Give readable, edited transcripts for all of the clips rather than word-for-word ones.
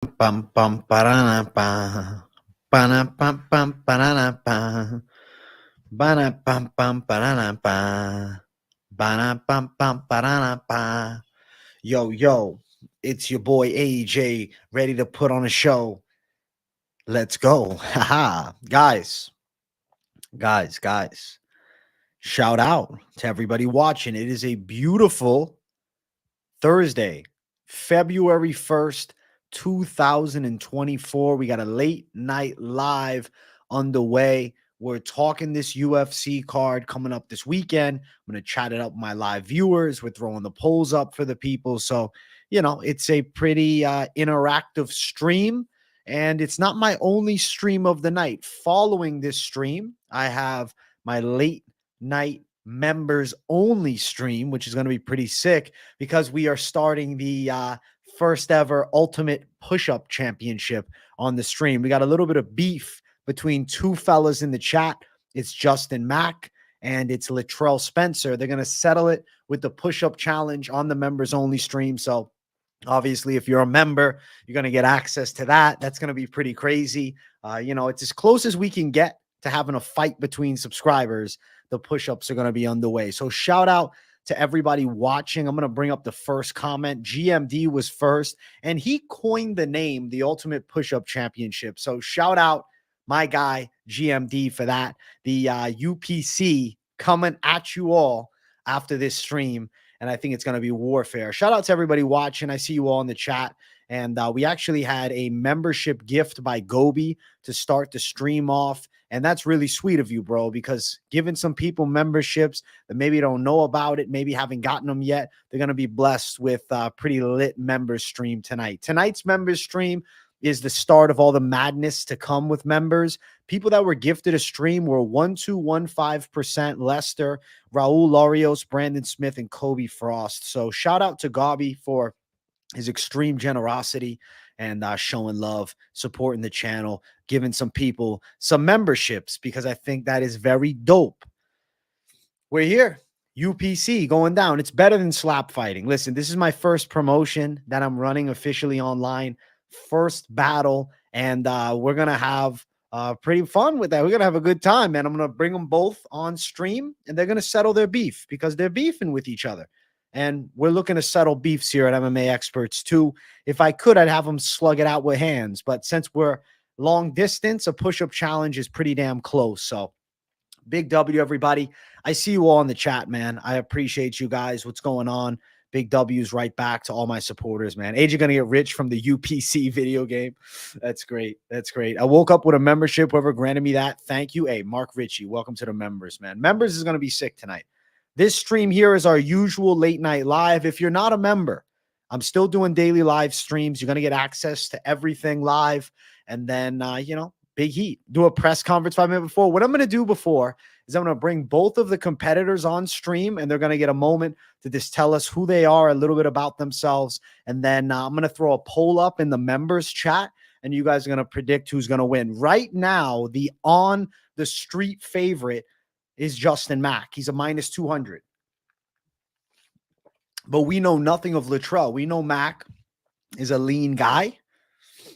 Pam pam parana pa. Pana pam pam parana pa. Bana pam pam parana pa. Bana pam pam parana pa. Yo, it's your boy AJ ready to put on a show. Let's go. Haha. Guys. Shout out to everybody watching. It is a beautiful Thursday, February 1st, 2024. We got a late night live underway. We're talking this UFC card coming up this weekend. I'm going to chat it up with my live viewers. We're throwing the polls up for the people. So, it's a pretty interactive stream. And it's not my only stream of the night. Following this stream, I have my late night members only stream, which is going to be pretty sick because we are starting the first ever Ultimate Push-Up Championship on the stream. We got a little bit of beef between two fellas in the chat. It's Justin Mack and it's Latrell Spencer. They're going to settle it with the push-up challenge on the members only stream. So obviously, if you're a member, you're going to get access to that. That's going to be pretty crazy. It's as close as we can get to having a fight between subscribers. The push-ups are going to be underway. So shout out to everybody watching. I'm going to bring up the first comment. GMD was first, and he coined the name, the Ultimate Push-Up Championship. So shout out my guy, GMD, for that. The UPC coming at you all after this stream, and I think it's going to be warfare. Shout out to everybody watching. I see you all in the chat. And we actually had a membership gift by Gobi to start the stream off. And that's really sweet of you, bro, because giving some people memberships that maybe don't know about it, maybe haven't gotten them yet, they're going to be blessed with a pretty lit members stream tonight. Tonight's members stream is the start of all the madness to come with members. People that were gifted a stream were 1215%, Lester, Raul Larios, Brandon Smith, and Kobe Frost. So shout out to Gobi for his extreme generosity and showing love, supporting the channel, giving some people some memberships, because I think that is very dope. We're here. UPC going down. It's better than slap fighting. Listen, this is my first promotion that I'm running officially online. First battle. And we're going to have pretty fun with that. We're going to have a good time, man. I'm going to bring them both on stream, and they're going to settle their beef because they're beefing with each other. And we're looking to settle beefs here at MMA Experts too. If I could, I'd have them slug it out with hands. But since we're long distance, a push-up challenge is pretty damn close. So big W, everybody. I see you all in the chat, man. I appreciate you guys. What's going on? Big W's right back to all my supporters, man. AJ going to get rich from the UPC video game. That's great. That's great. I woke up with a membership. Whoever granted me that, thank you. Hey, Mark Ritchie, welcome to the members, man. Members is going to be sick tonight. This stream here is our usual late night live. If you're not a member, I'm still doing daily live streams. You're going to get access to everything live. And then, big heat. Do a press conference 5 minutes before. What I'm going to do before is I'm going to bring both of the competitors on stream, and they're going to get a moment to just tell us who they are, a little bit about themselves. And then I'm going to throw a poll up in the members chat, and you guys are going to predict who's going to win. Right now, the on the street favorite is Justin Mack. He's a minus 200. But we know nothing of Latrell. We know Mack is a lean guy.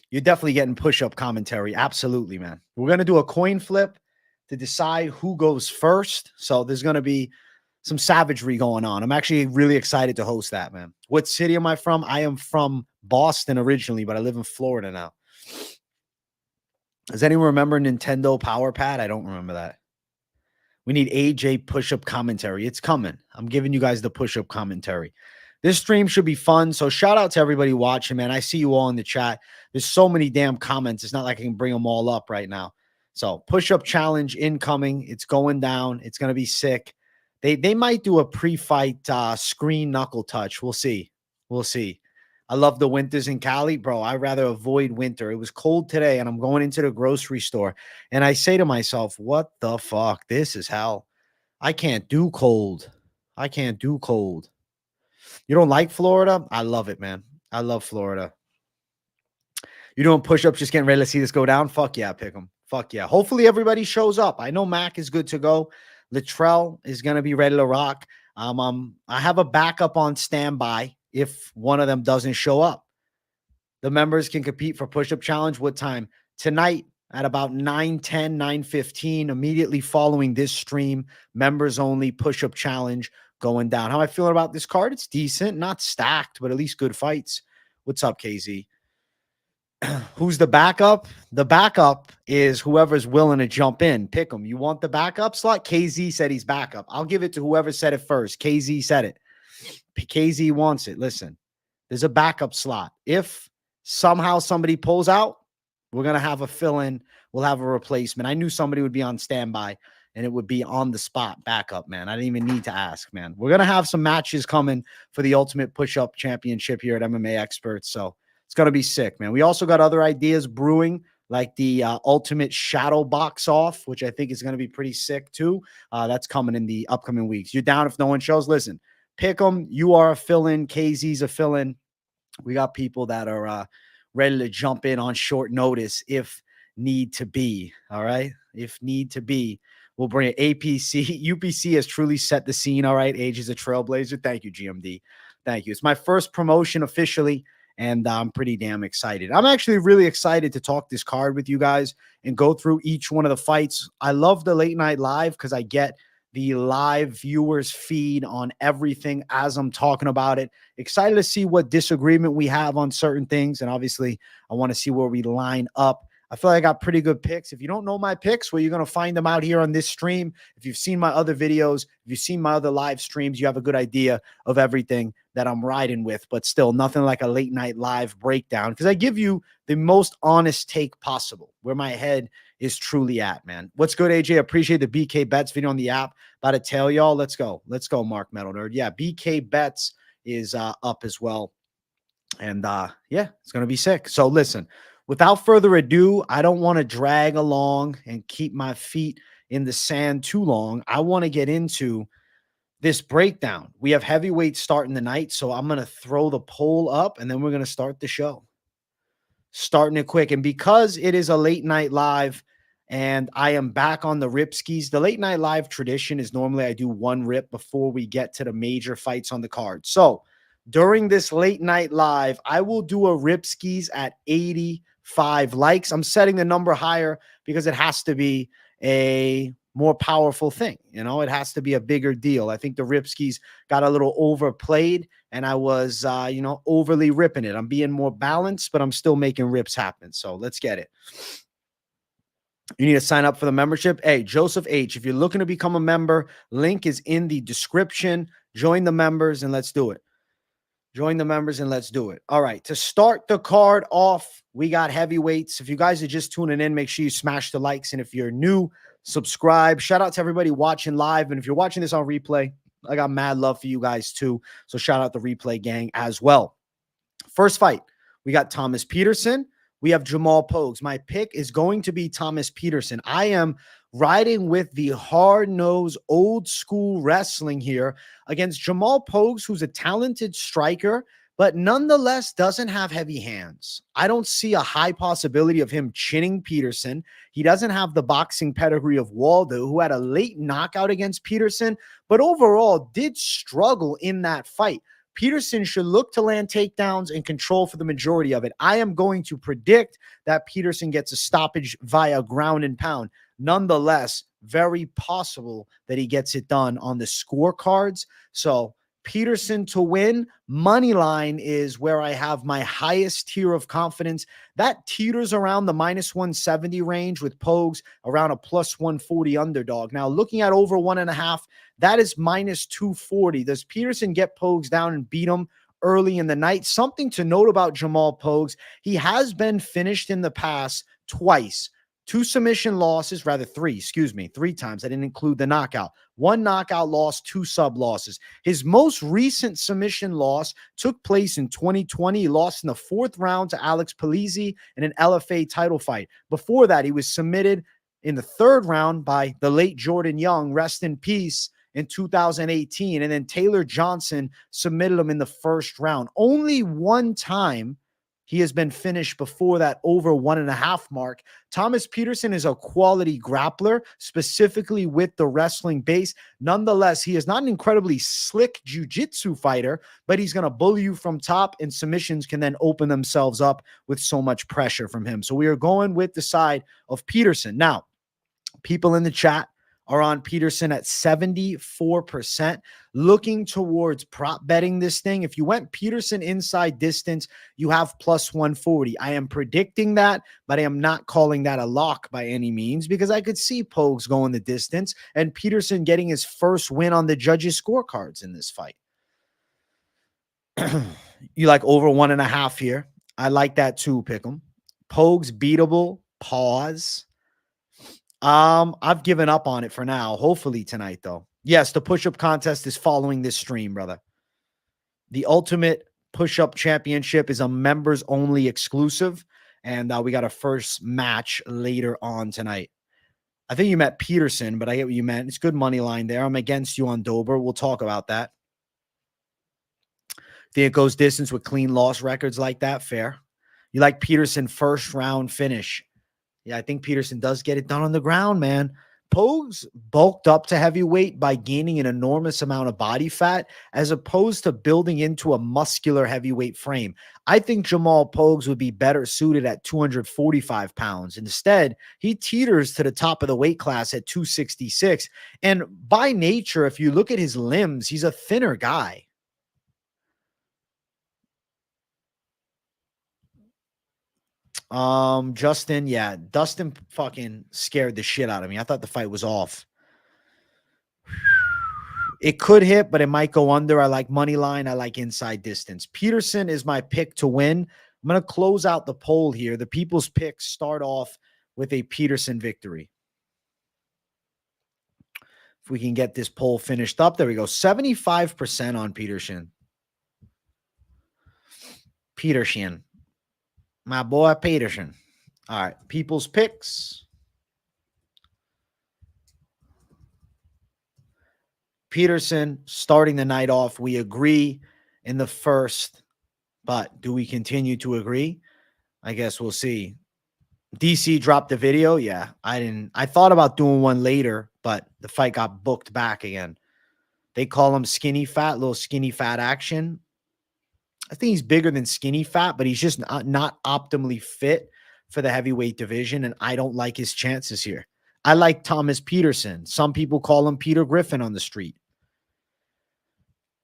You're definitely getting push-up commentary. Absolutely, man. We're going to do a coin flip to decide who goes first. So there's going to be some savagery going on. I'm actually really excited to host that, man. What city am I from? I am from Boston originally, but I live in Florida now. Does anyone remember Nintendo Power Pad? I don't remember that. We need AJ push-up commentary. It's coming. I'm giving you guys the push-up commentary. This stream should be fun. So shout out to everybody watching, man. I see you all in the chat. There's so many damn comments. It's not like I can bring them all up right now. So push-up challenge incoming. It's going down. It's going to be sick. They might do a pre-fight screen knuckle touch. We'll see. We'll see. I love the winters in Cali. Bro, I'd rather avoid winter. It was cold today, and I'm going into the grocery store, and I say to myself, what the fuck? This is hell. I can't do cold. I can't do cold. You don't like Florida? I love it, man. I love Florida. You're doing push-ups, just getting ready to see this go down? Fuck yeah, pick them. Fuck yeah. Hopefully everybody shows up. I know Mac is good to go. Latrell is going to be ready to rock. I have a backup on standby if one of them doesn't show up. The members can compete for push-up challenge. What time? Tonight at about 9:10, 9:15, immediately following this stream, members only push-up challenge going down. How am I feeling about this card? It's decent, not stacked, but at least good fights. What's up, KZ? Who's the backup? The backup is whoever's willing to jump in. Pick them. You want the backup slot? KZ said he's backup. I'll give it to whoever said it first. KZ said it. KZ wants it. Listen, there's a backup slot. If somehow somebody pulls out, we're going to have a fill-in. We'll have a replacement. I knew somebody would be on standby, and it would be on the spot backup, man. I didn't even need to ask, man. We're going to have some matches coming for the Ultimate Push-Up Championship here at MMA Experts, so it's going to be sick, man. We also got other ideas brewing, like the Ultimate Shadow Box Off, which I think is going to be pretty sick, too. That's coming in the upcoming weeks. You're down if no one shows? Listen, pick them. You are a fill-in. KZ's a fill-in. We got people that are ready to jump in on short notice if need to be, all right? If need to be, we'll bring it. APC. UPC has truly set the scene, all right? Age is a trailblazer. Thank you, GMD. Thank you. It's my first promotion officially, and I'm pretty damn excited. I'm actually really excited to talk this card with you guys and go through each one of the fights. I love the late night live because I get the live viewers feed on everything as I'm talking about it. Excited to see what disagreement we have on certain things. And obviously, I want to see where we line up. I feel like I got pretty good picks. If you don't know my picks, well, you're going to find them out here on this stream. If you've seen my other videos, if you've seen my other live streams, you have a good idea of everything that I'm riding with. But still, nothing like a late night live breakdown because I give you the most honest take possible, where my head is truly at, man. What's good, AJ? Appreciate the BK Bets video on the app. About to tell y'all. Let's go. Let's go, Mark Metal Nerd. Yeah, BK Bets is up as well. And yeah, it's going to be sick. So listen, without further ado, I don't want to drag along and keep my feet in the sand too long. I want to get into this breakdown. We have heavyweights starting the night, so I'm going to throw the poll up, and then we're going to start the show. Starting it quick. And because it is a late night live and I am back on the rip skis, the late night live tradition is normally I do one rip before we get to the major fights on the card. So during this late night live, I will do a rip skis at 85 likes. I'm setting the number higher because it has to be a more powerful thing. You know, it has to be a bigger deal. I think the Ripskis got a little overplayed and I was, overly ripping it. I'm being more balanced, but I'm still making rips happen. So let's get it. You need to sign up for the membership. Hey, Joseph H., if you're looking to become a member, link is in the description. Join the members and let's do it. Join the members and let's do it. All right. To start the card off, we got heavyweights. If you guys are just tuning in, make sure you smash the likes. And if you're new, subscribe. Shout out to everybody watching live. And if you're watching this on replay, I got mad love for you guys too. So shout out the replay gang as well. First fight, we got Thomas Petersen. We have Jamal Pogues. My pick is going to be Thomas Petersen. I am riding with the hard-nosed, old-school wrestling here against Jamal Pogues, who's a talented striker, but nonetheless doesn't have heavy hands. I don't see a high possibility of him chinning Petersen. He doesn't have the boxing pedigree of Waldo, who had a late knockout against Petersen, but overall did struggle in that fight. Petersen should look to land takedowns and control for the majority of it. I am going to predict that Petersen gets a stoppage via ground and pound. Nonetheless, very possible that he gets it done on the scorecards. So Petersen to win. Money line is where I have my highest tier of confidence. That teeters around the -170 range with Pogues around a +140 underdog. Now, looking at over 1.5, that is -240. Does Petersen get Pogues down and beat him early in the night? Something to note about Jamal Pogues, he has been finished in the past twice. 2 submission losses, three times. I didn't include the knockout. 1 knockout loss, 2 sub losses. His most recent submission loss took place in 2020. He lost in the 4th round to Alex Polizzi in an LFA title fight. Before that, he was submitted in the 3rd round by the late Jordan Yeong, rest in peace, in 2018. And then Taylor Johnson submitted him in the 1st round. Only 1 time He has been finished before that over 1.5 mark. Thomas Petersen is a quality grappler, specifically with the wrestling base. Nonetheless, he is not an incredibly slick jiu-jitsu fighter, but he's going to bully you from top, and submissions can then open themselves up with so much pressure from him. So we are going with the side of Petersen. Now, people in the chat are on Petersen at 74%, looking towards prop betting this thing. If you went Petersen inside distance, you have plus 140. I am predicting that, but I am not calling that a lock by any means, because I could see Pogues going the distance and Petersen getting his first win on the judges' scorecards in this fight. You like over 1.5 here. I like that too, Pick'em. Pogues beatable, pause. I've given up on it for now. Hopefully tonight, though. Yes, the push-up contest is following this stream, brother. The Ultimate Push-Up Championship is a members-only exclusive, and we got a first match later on tonight. I think you meant Petersen, but I get what you meant. It's good money line there. I'm against you on Dober. We'll talk about that. Think it goes distance with clean loss records like that? Fair. You like Petersen first round finish? Yeah, I think Petersen does get it done on the ground, man. Pogues bulked up to heavyweight by gaining an enormous amount of body fat as opposed to building into a muscular heavyweight frame. I think Jamal Pogues would be better suited at 245 pounds. Instead, he teeters to the top of the weight class at 266. And by nature, if you look at his limbs, he's a thinner guy. Justin, yeah, Dustin fucking scared the shit out of me. I thought the fight was off. It could hit, but it might go under. I like money line. I like inside distance. Petersen is my pick to win. I'm going to close out the poll here. The people's picks start off with a Petersen victory. If we can get this poll finished up, there we go. 75% on Petersen. Petersen. My boy Petersen. All right. People's picks. Petersen starting the night off. We agree in the first, but do we continue to agree? I guess we'll see. DC dropped the video. Yeah, I thought about doing one later, but the fight got booked back again. They call him skinny fat, little skinny fat action. I think he's bigger than skinny fat, but he's just not optimally fit for the heavyweight division, and I don't like his chances here. I like Thomas Petersen. Some people call him Peter Griffin on the street.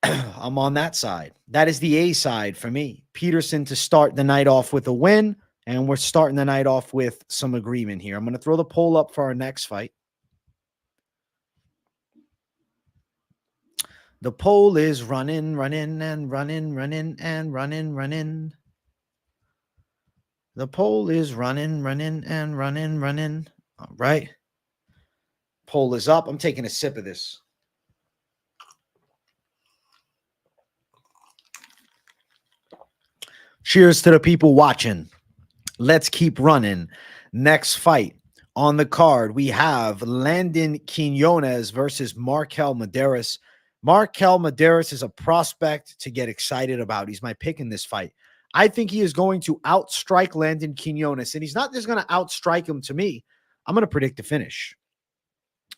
I'm on that side. That is the A side for me. Petersen to start the night off with a win, and we're starting the night off with some agreement here. I'm going to throw the poll up for our next fight. The poll is running, running, and running, running, and running, running. The poll is running, running, and running, running. All right. Poll is up. I'm taking a sip of this. Cheers to the people watching. Let's keep running. Next fight on the card, we have Landon Quiñones versus Marquel Mederos. Marquel Mederos is a prospect to get excited about. He's my pick in this fight. I think he is going to outstrike Landon Quiñones, and he's not just going to outstrike him to me. I'm going to predict the finish.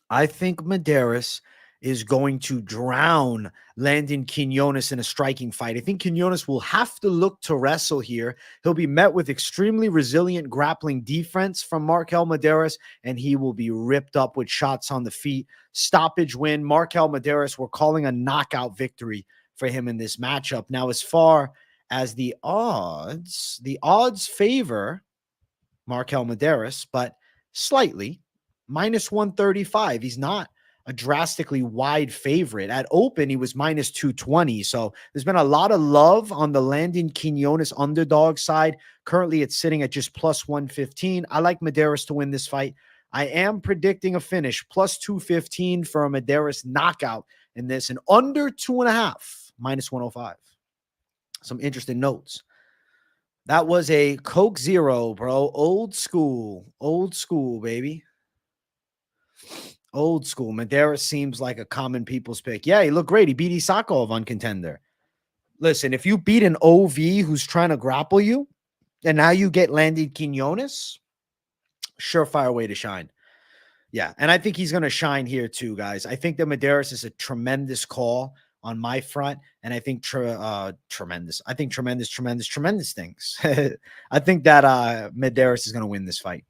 I think Mederos is going to drown Landon Quiñones in a striking fight. I think Quiñones will have to look to wrestle here. He'll be met with extremely resilient grappling defense from Marquel Mederos, and he will be ripped up with shots on the feet. Stoppage win. Marquel Mederos, we're calling a knockout victory for him in this matchup. Now, as far as the odds favor Marquel Mederos, but slightly. Minus 135. He's not a drastically wide favorite. At open, he was minus 220. So there's been a lot of love on the Landon Quiñones underdog side. Currently, it's sitting at just plus 115. I like Mederos to win this fight. I am predicting a finish, plus 215 for a Mederos knockout in this, and under 2.5, minus 105. Some interesting notes. That was a Coke Zero, bro. Old school, baby. Old school. Mederos seems like a common people's pick. Yeah, he looked great. He beat Isakov on Contender. Listen, if you beat an OV who's trying to grapple you, And now you get Landon Quiñones. Surefire way to shine. Yeah, and I think he's going to shine here too, guys. I think that Mederos is a tremendous call on my front, and I think tremendous. I think tremendous things. I think that Mederos is going to win this fight,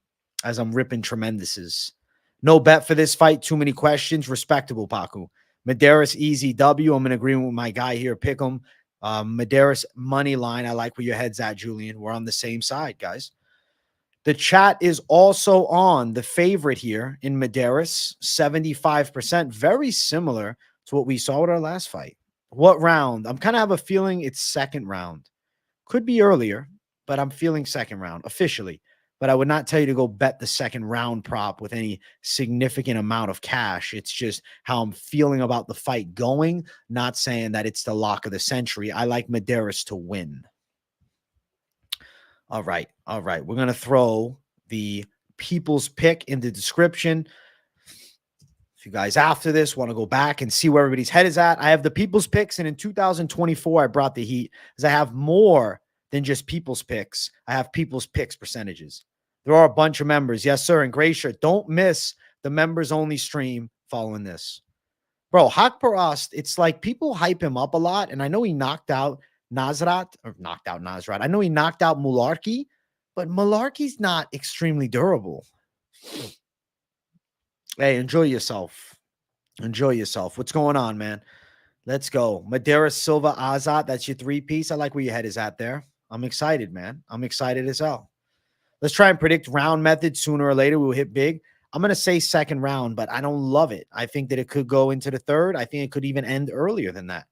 as I'm ripping tremenduses. No bet for this fight. Too many questions. Respectable, Paku. Mederos easy W. I'm in agreement with my guy here. Pick him. Mederos money line. I like where your head's at, Julian. We're on the same side, guys. The chat is also on the favorite here in Mederos, 75%, very similar to what we saw with our last fight. What round? I'm kind of have a feeling it's second round. Could be earlier, but I'm feeling second round officially. But I would not tell you to go bet the second round prop with any significant amount of cash. It's just how I'm feeling about the fight going, not saying that it's the lock of the century. I like Mederos to win. All right. We're going to throw the people's pick in the description. If you guys after this want to go back and see where everybody's head is at, I have the people's picks. And in 2024, I brought the heat because I have more than just people's picks. I have people's picks percentages. There are a bunch of members. Yes, sir. And gray shirt. Don't miss the members only stream following this. Bro, Hakparast, it's like people hype him up a lot. And I know he knocked out Nasrat. I know he knocked out Mularkey, but Mularkey's not extremely durable. Hey, enjoy yourself. What's going on, man? Let's go. Mederos, Silva, Azat. That's your three-piece. I like where your head is at there. I'm excited, man. I'm excited as hell. Let's try and predict round method. Sooner or later, we'll hit big. I'm going to say second round, but I don't love it. I think that it could go into the third. I think it could even end earlier than that.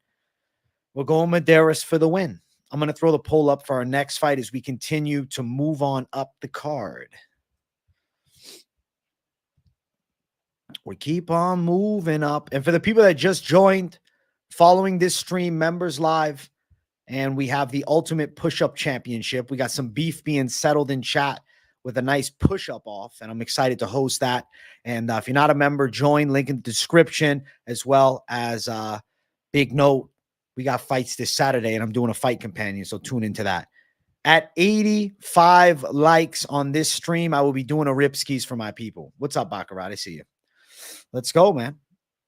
We're going Mederos for the win. I'm going to throw the poll up for our next fight as we continue to move on up the card. We keep on moving up. And for the people that just joined, following this stream, members live, and we have the Ultimate Push-Up Championship. We got some beef being settled in chat with a nice push-up off, and I'm excited to host that. And if you're not a member, join. Link in the description, as well as big note. We got fights this Saturday, and I'm doing a fight companion, so tune into that. At 85 likes on this stream, I will be doing a rip skis for my people. What's up, Baccarat? I see you. Let's go, man.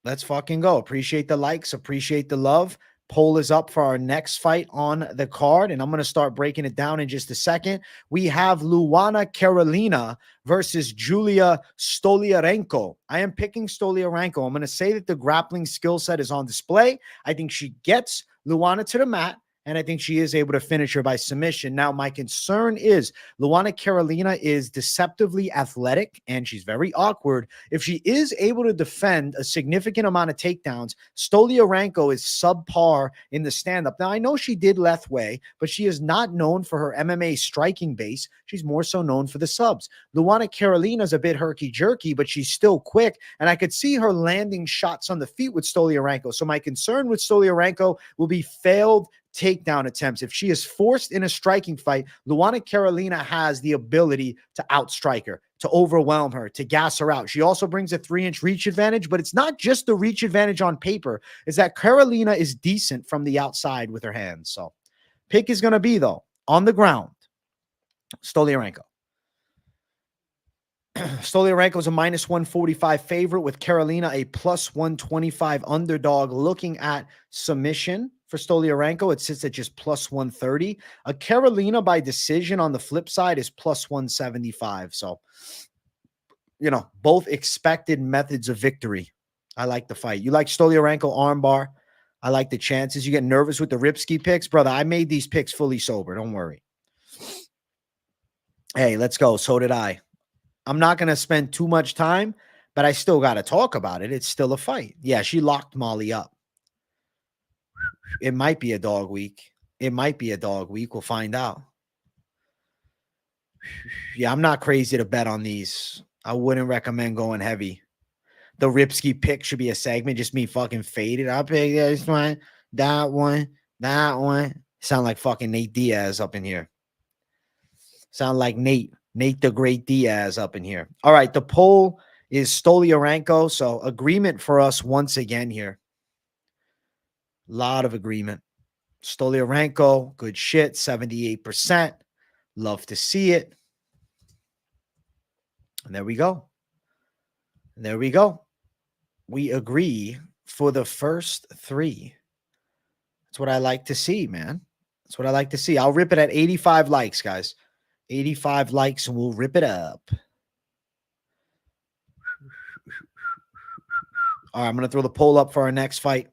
Let's fucking go. Appreciate the likes. Appreciate the love. Poll is up for our next fight on the card, and I'm going to start breaking it down in just a second. We have Luana Carolina versus Julia Stoliarenko. I am picking Stoliarenko. I'm going to say that the grappling skill set is on display. I think she gets Luana to the mat, and I think she is able to finish her by submission. Now, my concern is Luana Carolina is deceptively athletic, and she's very awkward. If she is able to defend a significant amount of takedowns, Stoliarenko is subpar in the stand-up. Now, I know she did Lethway, but she is not known for her MMA striking base. She's more so known for the subs. Luana Carolina is a bit herky-jerky, but she's still quick, and I could see her landing shots on the feet with Stoliarenko. So my concern with Stoliarenko will be failed takedown attempts. If she is forced in a striking fight, Luana Carolina has the ability to outstrike her, to overwhelm her, to gas her out. She also brings a 3-inch reach advantage, but it's not just the reach advantage on paper. It's that Carolina is decent from the outside with her hands. So pick is going to be, though, on the ground, Stoliarenko. Stoliarenko is a minus 145 favorite with Carolina a plus 125 underdog. Looking at submission for Stoliarenko, it sits at just plus 130. A Carolina by decision on the flip side is plus 175. So, you know, both expected methods of victory. I like the fight. You like Stoliarenko armbar. I like the chances. You get nervous with the Ripski picks. Brother, I made these picks fully sober. Don't worry. Hey, let's go. So did I. I'm not going to spend too much time, but I still got to talk about it. It's still a fight. Yeah, she locked Molly up. It might be a dog week. We'll find out. Yeah, I'm not crazy to bet on these. I wouldn't recommend going heavy. The Ripski pick should be a segment. Just me fucking faded. I'll pick this one, that one, that one. Sound like fucking Nate Diaz up in here. Sound like Nate the Great Diaz up in here. All right, the poll is Stoliarenko. So agreement for us once again here. Lot of agreement. Stoliarenko, good shit, 78%. Love to see it. And there we go. There we go. We agree for the first 3. That's what I like to see, man. That's what I like to see. I'll rip it at 85 likes, guys. 85 likes and we'll rip it up. All right, I'm going to throw the poll up for our next fight.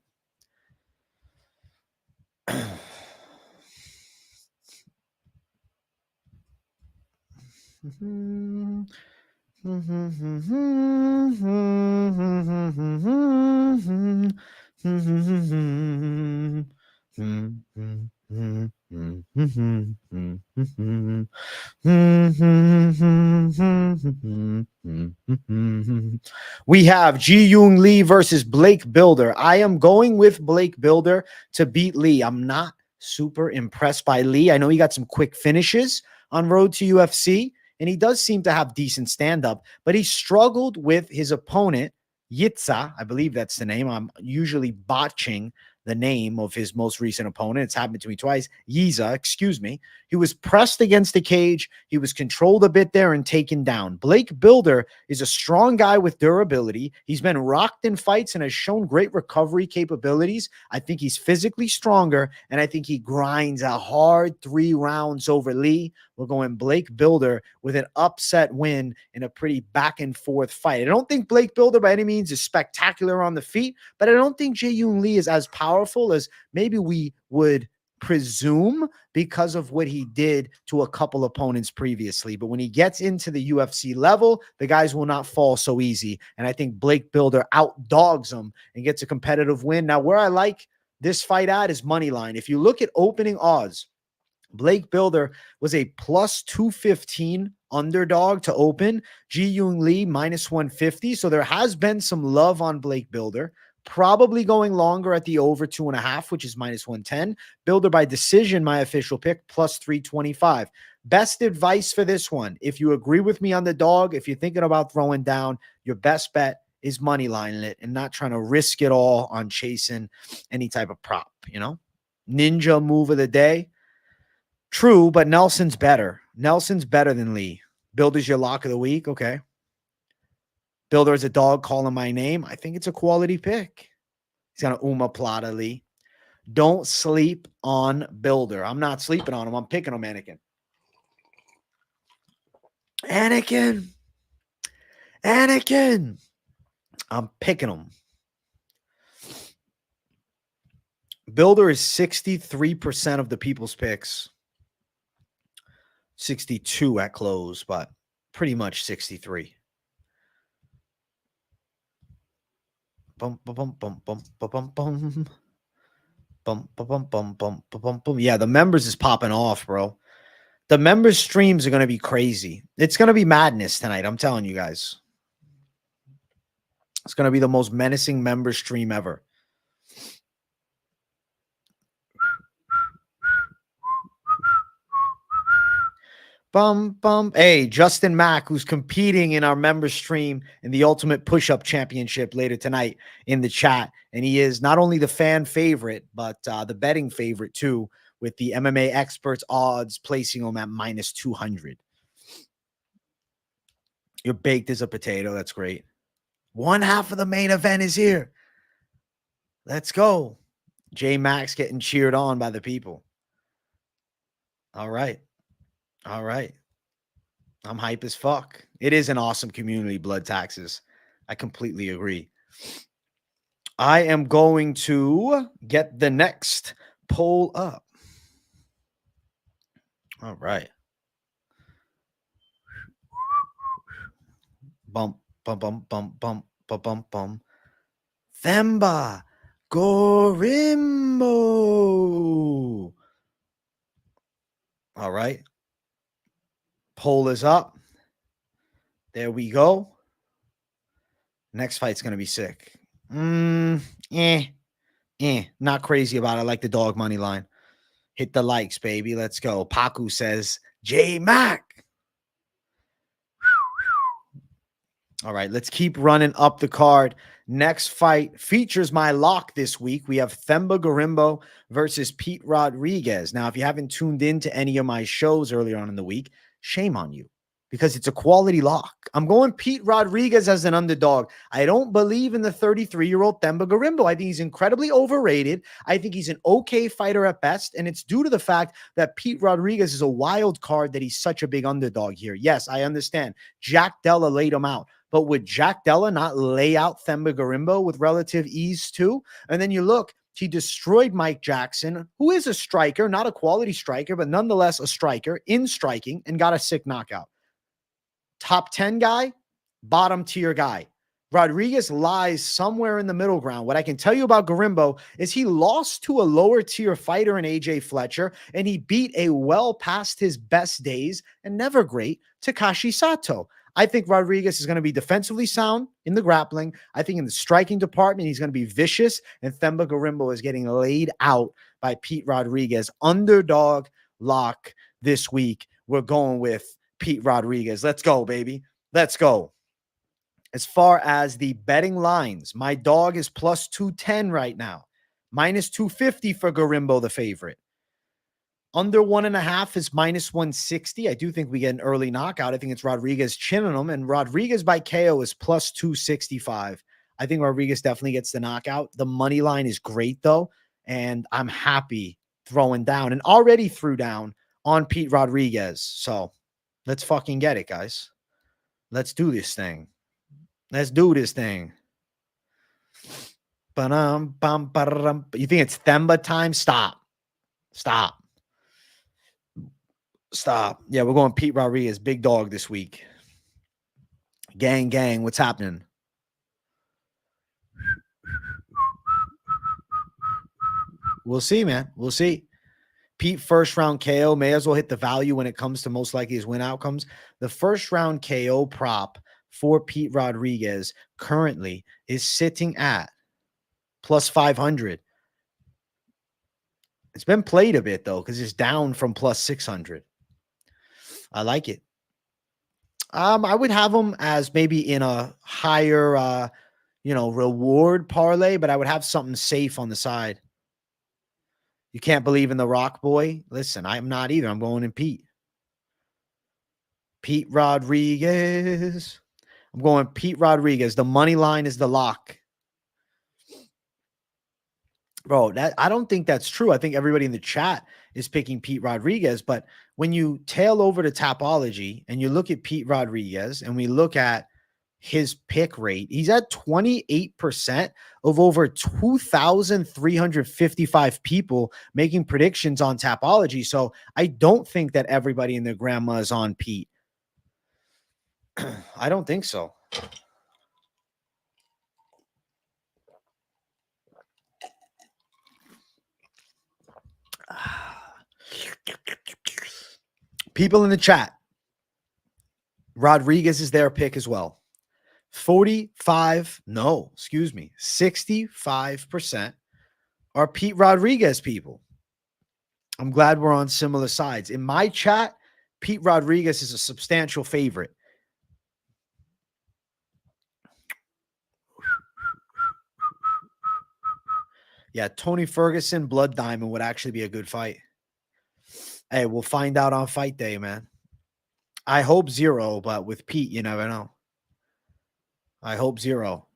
We have Jeong Lee versus Blake Bilder. I am going with Blake Bilder to beat Lee. I'm not super impressed by Lee. I know he got some quick finishes on road to UFC, and he does seem to have decent stand-up, but he struggled with his opponent, Yitza. I believe that's the name. I'm usually botching the name of his most recent opponent. It's happened to me twice. Yiza, excuse me. He was pressed against the cage. He was controlled a bit there and taken down. Blake Bilder is a strong guy with durability. He's been rocked in fights and has shown great recovery capabilities. I think he's physically stronger, and I think he grinds a hard 3 rounds over Lee. We're going Blake Bilder with an upset win in a pretty back and forth fight. I don't think Blake Bilder by any means is spectacular on the feet, but I don't think Jeong Lee is as powerful as maybe we would presume because of what he did to a couple opponents previously. But when he gets into the UFC level, the guys will not fall so easy. And I think Blake Bilder outdogs him and gets a competitive win. Now, where I like this fight at is money line. If you look at opening odds, Blake Bilder was a plus 215 underdog to open. Jeong Lee minus 150. So there has been some love on Blake Bilder. Probably going longer at the over 2.5, which is minus 110. Bilder by decision, my official pick, plus 325. Best advice for this one. If you agree with me on the dog, if you're thinking about throwing down, your best bet is money lining it and not trying to risk it all on chasing any type of prop, you know? Ninja move of the day. True, but Nelson's better. Nelson's better than Lee. Bilder's your lock of the week. Okay. Bilder is a dog calling my name. I think it's a quality pick. He's got an Uma Plata, Lee. Don't sleep on Bilder. I'm not sleeping on him. I'm picking him, Anakin. Anakin. I'm picking him. Bilder is 63% of the people's picks. 62 at close, but pretty much 63. Bum, bum, bum, bum, bum, bum, bum. Bum, bum, bum, bum, bum, bum, bum. Yeah, the members is popping off, bro. The members streams are going to be crazy. It's going to be madness tonight. I'm telling you guys. It's going to be the most menacing member stream ever. Bum, bum. Hey, Justin Mack, who's competing in our member stream in the Ultimate Push-Up Championship later tonight in the chat. And he is not only the fan favorite, but the betting favorite too, with the MMA experts odds placing him at minus 200. You're baked as a potato. That's great. One half of the main event is here. Let's go. J Max getting cheered on by the people. All right. All right. I'm hype as fuck. It is an awesome community, Blood Taxes. I completely agree. I am going to get the next poll up. All right. Bump, bump, bump, bump, bump, bump, bump, bump. Themba. Gorimbo. All right. Poll is up. There we go. Next fight's going to be sick. Not crazy about it. I like the dog money line. Hit the likes, baby. Let's go. Paku says, J Mac. All right, let's keep running up the card. Next fight features my lock this week. We have Themba Gorimbo versus Pete Rodriguez. Now, if you haven't tuned into any of my shows earlier on in the week, shame on you because it's a quality lock. I'm going Pete Rodriguez as an underdog. I don't believe in the 33-year-old Themba Gorimbo. I think he's incredibly overrated. I think he's an okay fighter at best, and it's due to the fact that Pete Rodriguez is a wild card that he's such a big underdog here. Yes, I understand. Jack Della laid him out. But would Jack Della not lay out Themba Gorimbo with relative ease too? And then you look, he destroyed Mike Jackson, who is a striker, not a quality striker, but nonetheless a striker in striking, and got a sick knockout. Top 10 guy, bottom tier guy. Rodriguez lies somewhere in the middle ground. What I can tell you about Gorimbo is he lost to a lower tier fighter in AJ Fletcher, and he beat a well past his best days and never great Takashi Sato. I think Rodriguez is going to be defensively sound in the grappling. I think in the striking department, he's going to be vicious. And Themba Gorimbo is getting laid out by Pete Rodriguez. Underdog lock this week. We're going with Pete Rodriguez. Let's go, baby. Let's go. As far as the betting lines, my dog is plus 210 right now. Minus 250 for Gorimbo, the favorite. Under 1.5 is minus 160. I do think we get an early knockout. I think it's Rodriguez chinning him, and Rodriguez by KO is plus 265. I think Rodriguez definitely gets the knockout. The money line is great, though, and I'm happy throwing down and already threw down on Pete Rodriguez. So let's fucking get it, guys. Let's do this thing. Let's do this thing. You think it's Themba time? Stop. Stop. Stop. Yeah, we're going Pete Rodriguez, big dog this week. Gang, what's happening? We'll see, man. We'll see. Pete first round KO may as well hit the value when it comes to most likely his win outcomes. The first round KO prop for Pete Rodriguez currently is sitting at plus 500. It's been played a bit, though, because it's down from plus 600. I like it. I would have them as maybe in a higher, reward parlay, but I would have something safe on the side. You can't believe in the Rock Boy? Listen, I'm not either. I'm going in Pete. Pete Rodriguez. I'm going Pete Rodriguez. The money line is the lock. Bro, I don't think that's true. I think everybody in the chat is picking Pete Rodriguez, but when you tail over to Tapology and you look at Pete Rodriguez and we look at his pick rate, he's at 28% of over 2,355 people making predictions on Tapology. So I don't think that everybody and their grandma is on Pete. I don't think so. People in the chat, Rodriguez is their pick as well. 65% are Pete Rodriguez people. I'm glad we're on similar sides. In my chat, Pete Rodriguez is a substantial favorite. Yeah, Tony Ferguson, Blood Diamond would actually be a good fight. Hey, we'll find out on fight day, man. I hope 0, but with Pete, you never know. I hope 0.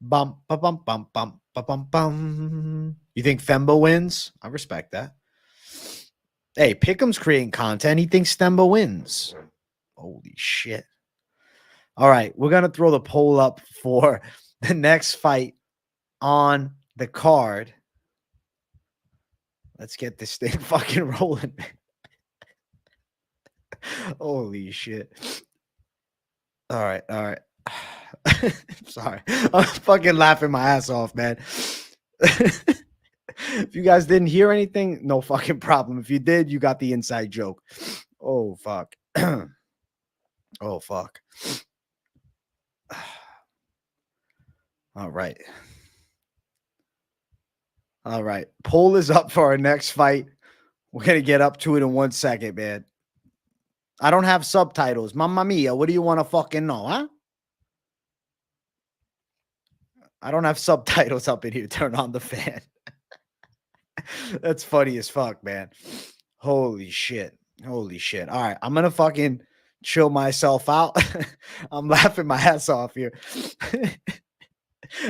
Bum, bum, bum, bum, bum, bum, bum. You think Themba wins? I respect that. Hey, Pickham's creating content. He thinks Themba wins. Holy shit. All right, we're going to throw the poll up for the next fight on the card. Let's get this thing fucking rolling. Holy shit. All right. Sorry. I'm fucking laughing my ass off, man. If you guys didn't hear anything, no fucking problem. If you did, you got the inside joke. Oh, fuck. Oh, fuck. All right. All right. Poll is up for our next fight. We're going to get up to it in 1 second, man. I don't have subtitles. Mamma mia, what do you want to fucking know, huh? I don't have subtitles up in here. Turn on the fan. That's funny as fuck, man. Holy shit. Holy shit. All right. I'm going to fucking chill myself out. I'm laughing my ass off here.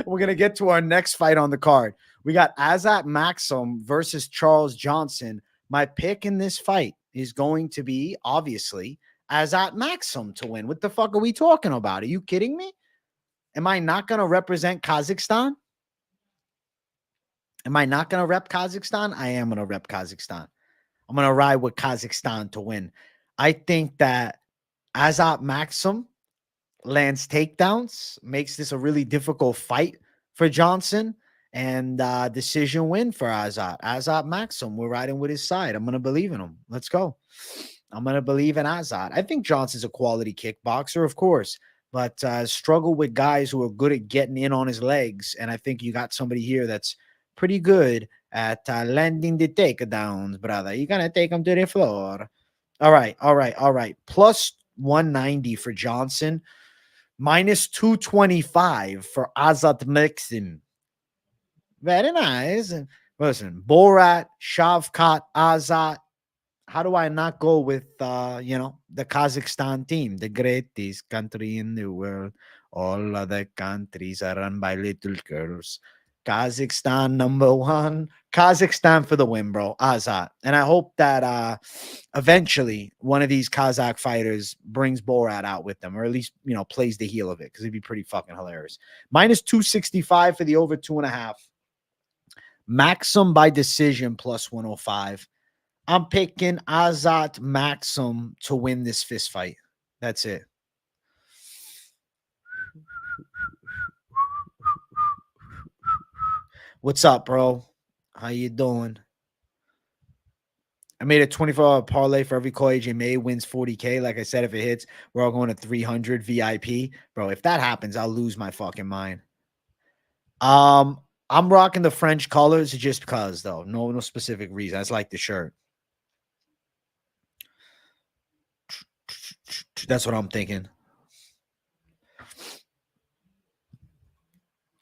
We're going to get to our next fight on the card. We got Azat Maksum versus Charles Johnson. My pick in this fight is going to be, obviously, Azat Maksum to win. What the fuck are we talking about? Are you kidding me? Am I not going to represent Kazakhstan? Am I not going to rep Kazakhstan? I am going to rep Kazakhstan. I'm going to ride with Kazakhstan to win. I think that Azat Maksum lands takedowns, makes this a really difficult fight for Johnson, and decision win for Azat. Azat Maksum, we're riding with his side. I'm going to believe in him. Let's go. I'm going to believe in Azat. I think Johnson's a quality kickboxer, of course, but struggle with guys who are good at getting in on his legs, and I think you got somebody here that's pretty good at landing the takedowns, brother. You're going to take him to the floor. All right, all right, all right. Plus 190 for Johnson. Minus 225 for Azat Maksum. Very nice. Listen, Borat, Shavkat, Azat. How do I not go with, the Kazakhstan team, the greatest country in the world? All other countries are run by little girls. Kazakhstan number one. Kazakhstan for the win, bro. Azat. And I hope that eventually one of these Kazakh fighters brings Borat out with them, or at least, plays the heel of it, because it'd be pretty fucking hilarious. Minus 265 for the over 2.5. Maksum by decision plus 105. I'm picking Azat Maksum to win this fist fight. That's it. What's up, bro? How you doing? I made a 24-hour parlay for every call AJ May wins 40K. Like I said, if it hits, we're all going to 300 VIP. Bro, if that happens, I'll lose my fucking mind. I'm rocking the French colors just because, though. No specific reason. I just like the shirt. That's what I'm thinking.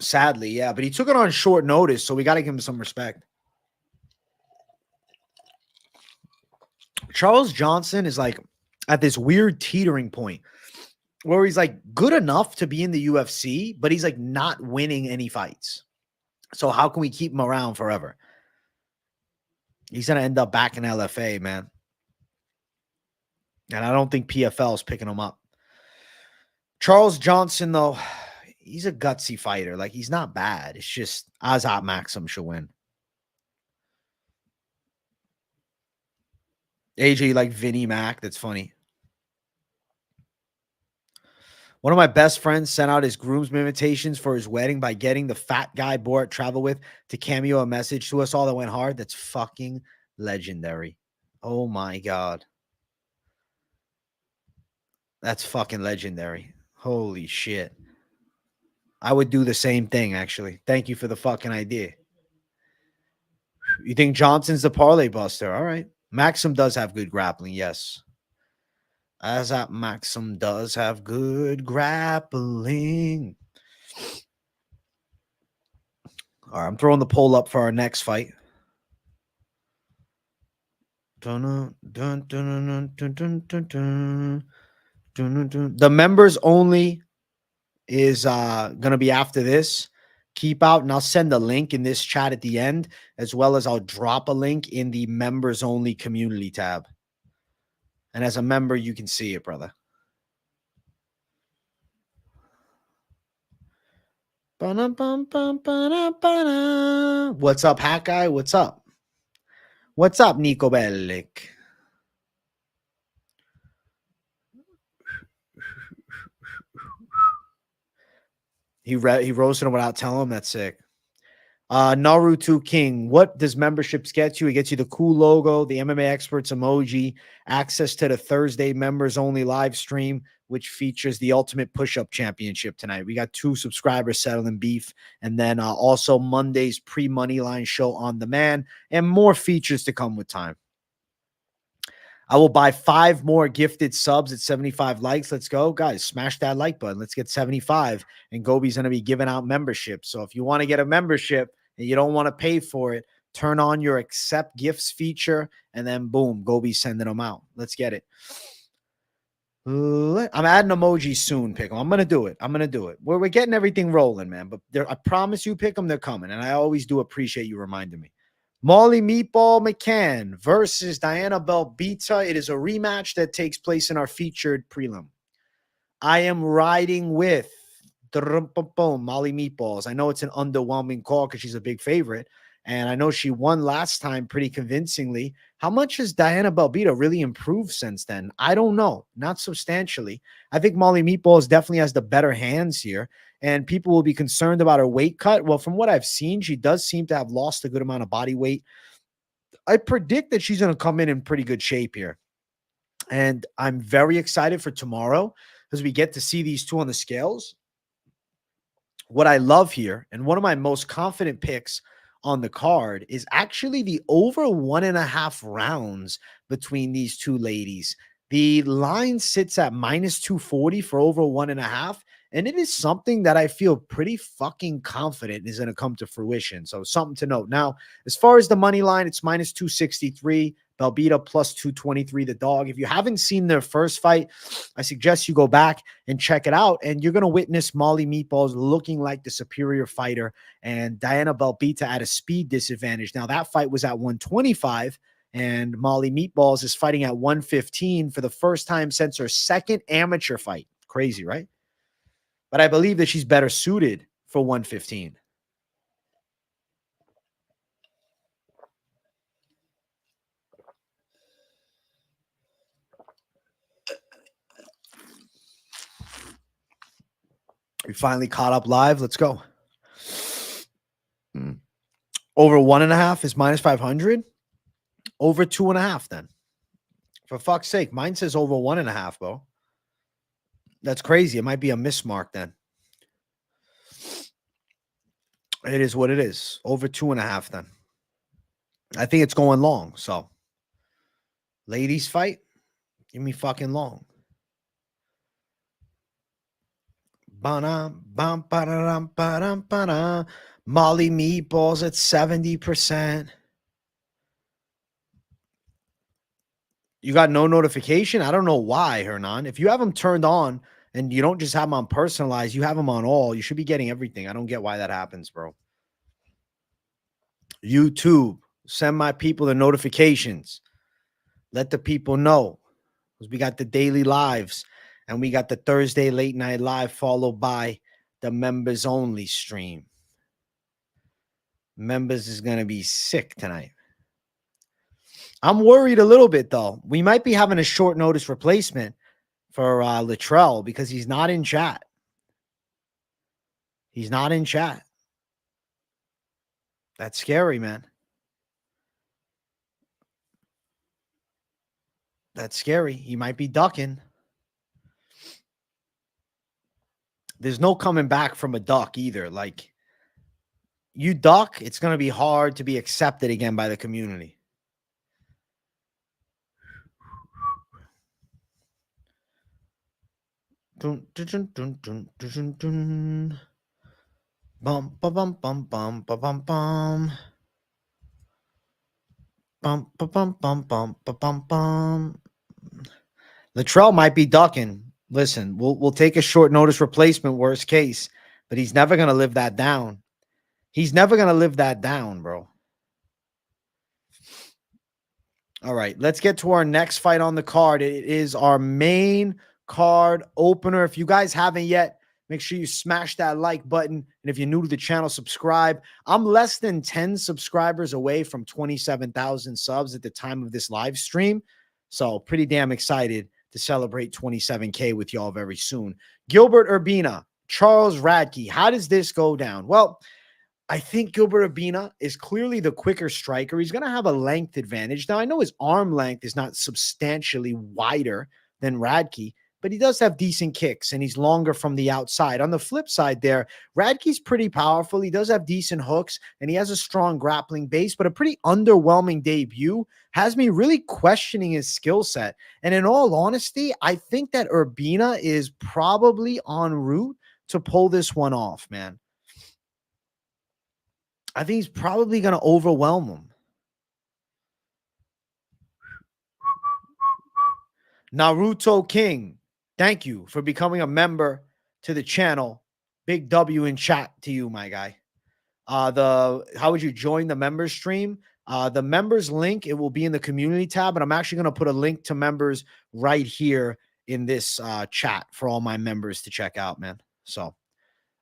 Sadly, yeah. But he took it on short notice, so we got to give him some respect. Charles Johnson is like at this weird teetering point where he's like good enough to be in the UFC, but he's like not winning any fights. So how can we keep him around forever? He's going to end up back in LFA, man. And I don't think PFL is picking him up. Charles Johnson, though, he's a gutsy fighter. Like, he's not bad. It's just Azat Maksum should win. AJ, like Vinnie Mac. That's funny. One of my best friends sent out his groomsmen invitations for his wedding by getting the fat guy Borat travel with to cameo a message to us all that went hard. That's fucking legendary. Oh, my God. That's fucking legendary. Holy shit. I would do the same thing, actually. Thank you for the fucking idea. You think Johnson's the parlay buster? All right. Maksum does have good grappling, yes. Azat Maksum does have good grappling. All right, I'm throwing the poll up for our next fight. The members only is going to be after this. Keep out, and I'll send a link in this chat at the end, as well as I'll drop a link in the members only community tab. And as a member, you can see it, brother. What's up, Hat Guy? What's up? What's up, Nico Bellic? He roasted him without telling him. That's sick. Naruto King, what does memberships get you? It gets you the cool logo, the MMA Experts emoji, access to the Thursday members only live stream, which features the Ultimate Push-Up Championship tonight. We got 2 subscribers settling beef, and then also Monday's pre-money line show on the man, and more features to come with time. I will buy 5 more gifted subs at 75 likes. Let's go. Guys, smash that like button. Let's get 75. And Gobi's going to be giving out memberships. So if you want to get a membership and you don't want to pay for it, turn on your accept gifts feature, and then boom, Gobi's sending them out. Let's get it. I'm adding emojis soon, Pick'em. I'm going to do it. I'm going to do it. We're getting everything rolling, man. But I promise you, Pick'em, they're coming. And I always do appreciate you reminding me. Molly Meatball McCann versus Diana Belbiţă. It is a rematch that takes place in our featured prelim. I am riding with Molly Meatballs. I know it's an underwhelming call because she's a big favorite. And I know she won last time pretty convincingly. How much has Diana Belbiţă really improved since then? I don't know. Not substantially. I think Molly Meatballs definitely has the better hands here. And people will be concerned about her weight cut. Well, from what I've seen, she does seem to have lost a good amount of body weight. I predict that she's going to come in pretty good shape here. And I'm very excited for tomorrow because we get to see these two on the scales. What I love here, and one of my most confident picks on the card, is actually the over 1.5 rounds between these two ladies. The line sits at -240 for over 1.5. And it is something that I feel pretty fucking confident is going to come to fruition. So something to note. Now, as far as the money line, it's -263. Belbiţă +223, the dog. If you haven't seen their first fight, I suggest you go back and check it out. And you're going to witness Molly Meatballs looking like the superior fighter and Diana Belbiţă at a speed disadvantage. Now, that fight was at 125. And Molly Meatballs is fighting at 115 for the first time since her second amateur fight. Crazy, right? But I believe that she's better suited for 115. We finally caught up live. Let's go. Over 1.5 is -500. Over 2.5 then. For fuck's sake. Mine says over 1.5, bro. That's crazy. It might be a mismark then. It is what it is. Over 2.5 then. I think it's going long. So, ladies fight. Give me fucking long. Molly Meatballs at 70%. You got no notification? I don't know why, Hernan. If you have them turned on and you don't just have them on personalized, you have them on all, you should be getting everything. I don't get why that happens, bro. YouTube, send my people the notifications. Let the people know. Because we got the daily lives and we got the Thursday late night live followed by the members only stream. Members is going to be sick tonight. I'm worried a little bit, though. We might be having a short notice replacement for Littrell because he's not in chat. He's not in chat. That's scary, man. That's scary. He might be ducking. There's no coming back from a duck either. Like, you duck, it's going to be hard to be accepted again by the community. Dun, dun, dun, dun, dun, dun. Bum, bum, bum, bum, bum, bum, bum. Bum, bum, bum, bum, bum, bum, bum. Littrell might be ducking. Listen, we'll take a short notice replacement, worst case, but he's never going to live that down. He's never going to live that down, bro. All right, let's get to our next fight on the card. It is our main card opener. If you guys haven't yet, make sure you smash that like button. And if you're new to the channel, subscribe. I'm less than 10 subscribers away from 27,000 subs at the time of this live stream. So pretty damn excited to celebrate 27K with y'all very soon. Gilbert Urbina, Charles Radke. How does this go down? Well, I think Gilbert Urbina is clearly the quicker striker. He's going to have a length advantage. Now, I know his arm length is not substantially wider than Radke, but he does have decent kicks and he's longer from the outside. On the flip side there, Radke's pretty powerful. He does have decent hooks and he has a strong grappling base, but a pretty underwhelming debut has me really questioning his skill set. And in all honesty, I think that Urbina is probably en route to pull this one off, man. I think he's probably going to overwhelm him. Naruto King, thank you for becoming a member to the channel. Big W in chat to you, my guy. How would you join the members stream? The members link, it will be in the community tab, and I'm actually going to put a link to members right here in this chat for all my members to check out, man. So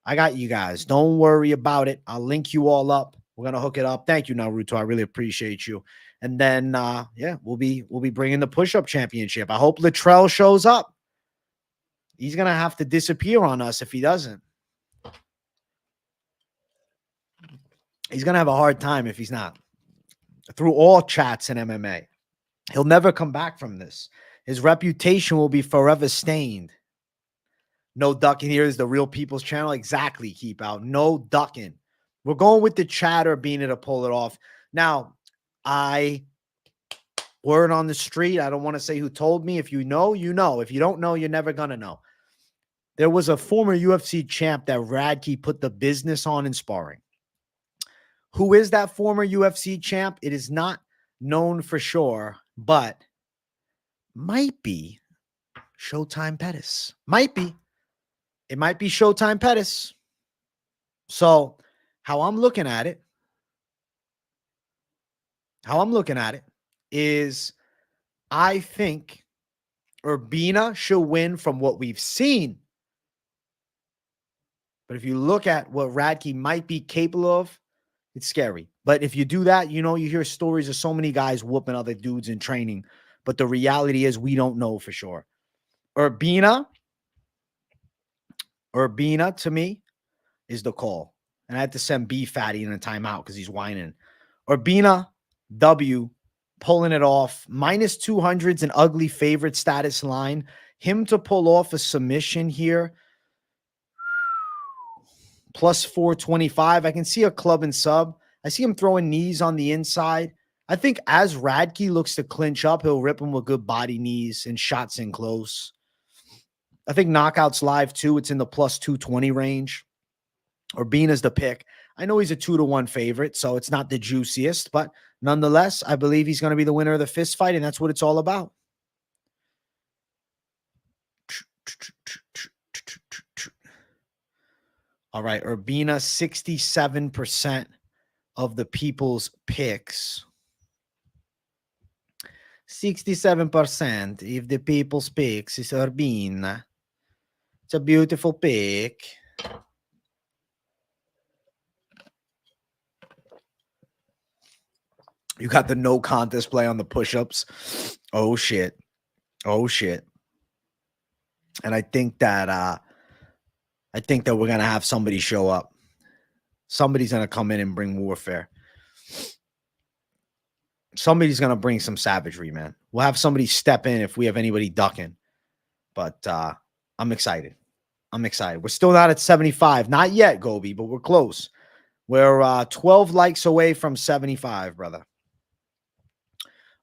I got you guys. Don't worry about it. I'll link you all up. We're going to hook it up. Thank you, Naruto. I really appreciate you. And then, yeah, we'll be bringing the push-up championship. I hope Latrell shows up. He's going to have to disappear on us if he doesn't. He's going to have a hard time if he's not. Through all chats in MMA. He'll never come back from this. His reputation will be forever stained. No ducking here is the Real People's channel. Exactly, keep out. No ducking. We're going with the chatter being able to pull it off. Now, word on the street, I don't want to say who told me. If you know, you know. If you don't know, you're never going to know. There was a former UFC champ that Radke put the business on in sparring. Who is that former UFC champ? It is not known for sure, but might be Showtime Pettis. Might be. It might be Showtime Pettis. So how I'm looking at it is I think Urbina should win from what we've seen. But if you look at what Radke might be capable of, it's scary. But if you do that, you know, you hear stories of so many guys whooping other dudes in training. But the reality is we don't know for sure. Urbina to me is the call. And I had to send B Fatty in a timeout because he's whining. Urbina, W, pulling it off. Minus 200's an ugly favorite status line. Him to pull off a submission here. Plus 425. I can see a club and sub. I see him throwing knees on the inside. I think as Radke looks to clinch up, he'll rip him with good body knees and shots in close. I think knockouts live too. It's in the plus 220 range. Urbina's the pick. I know he's a 2-1 favorite, so it's not the juiciest, but nonetheless, I believe he's going to be the winner of the fist fight, and that's what it's all about. All right, Urbina, 67% of the people's picks. 67% if the people's picks is Urbina. It's a beautiful pick. You got the no contest play on the push-ups. Oh, shit. Oh, shit. And I think that we're going to have somebody show up. Somebody's going to come in and bring warfare. Somebody's going to bring some savagery, man. We'll have somebody step in if we have anybody ducking. But I'm excited. I'm excited. We're still not at 75. Not yet, Gobi, but we're close. We're 12 likes away from 75, brother.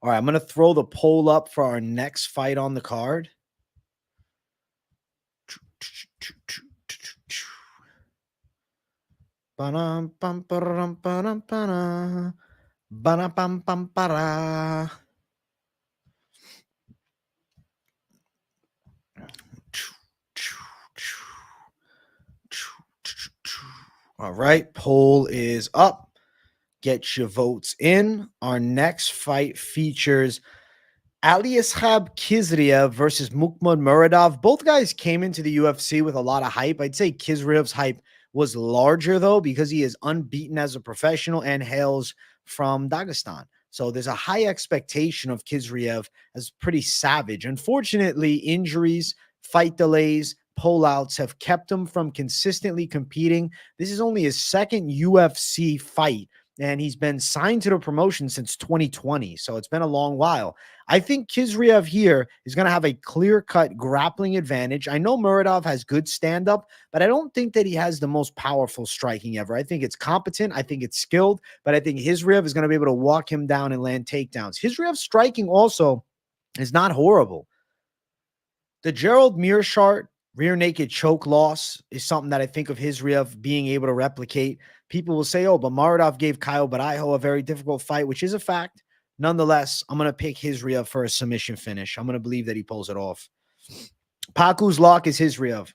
All right, I'm going to throw the poll up for our next fight on the card. All right, poll is up. Get your votes in. Our next fight features Aliashab Khizriev versus Mukhmuradov. Both guys came into the UFC with a lot of hype. I'd say Khizriev's hype was larger, though, because he is unbeaten as a professional and hails from Dagestan. So there's a high expectation of Khizriev as pretty savage. Unfortunately, injuries, fight delays, pullouts have kept him from consistently competing. This is only his second UFC fight and he's been signed to the promotion since 2020. So it's been a long while. I think Khizriev here is going to have a clear-cut grappling advantage. I know Mederos has good stand-up, but I don't think that he has the most powerful striking ever. I think it's competent. I think it's skilled, but I think Khizriev is going to be able to walk him down and land takedowns. Khizriev's striking also is not horrible. The Gerald Mearshart rear naked choke loss is something that I think of Khizriev being able to replicate. People will say, oh, but Mederos gave Kyle Araujo a very difficult fight, which is a fact. Nonetheless, I'm going to pick Khizriev for a submission finish. I'm going to believe that he pulls it off. Pogues' lock is Khizriev,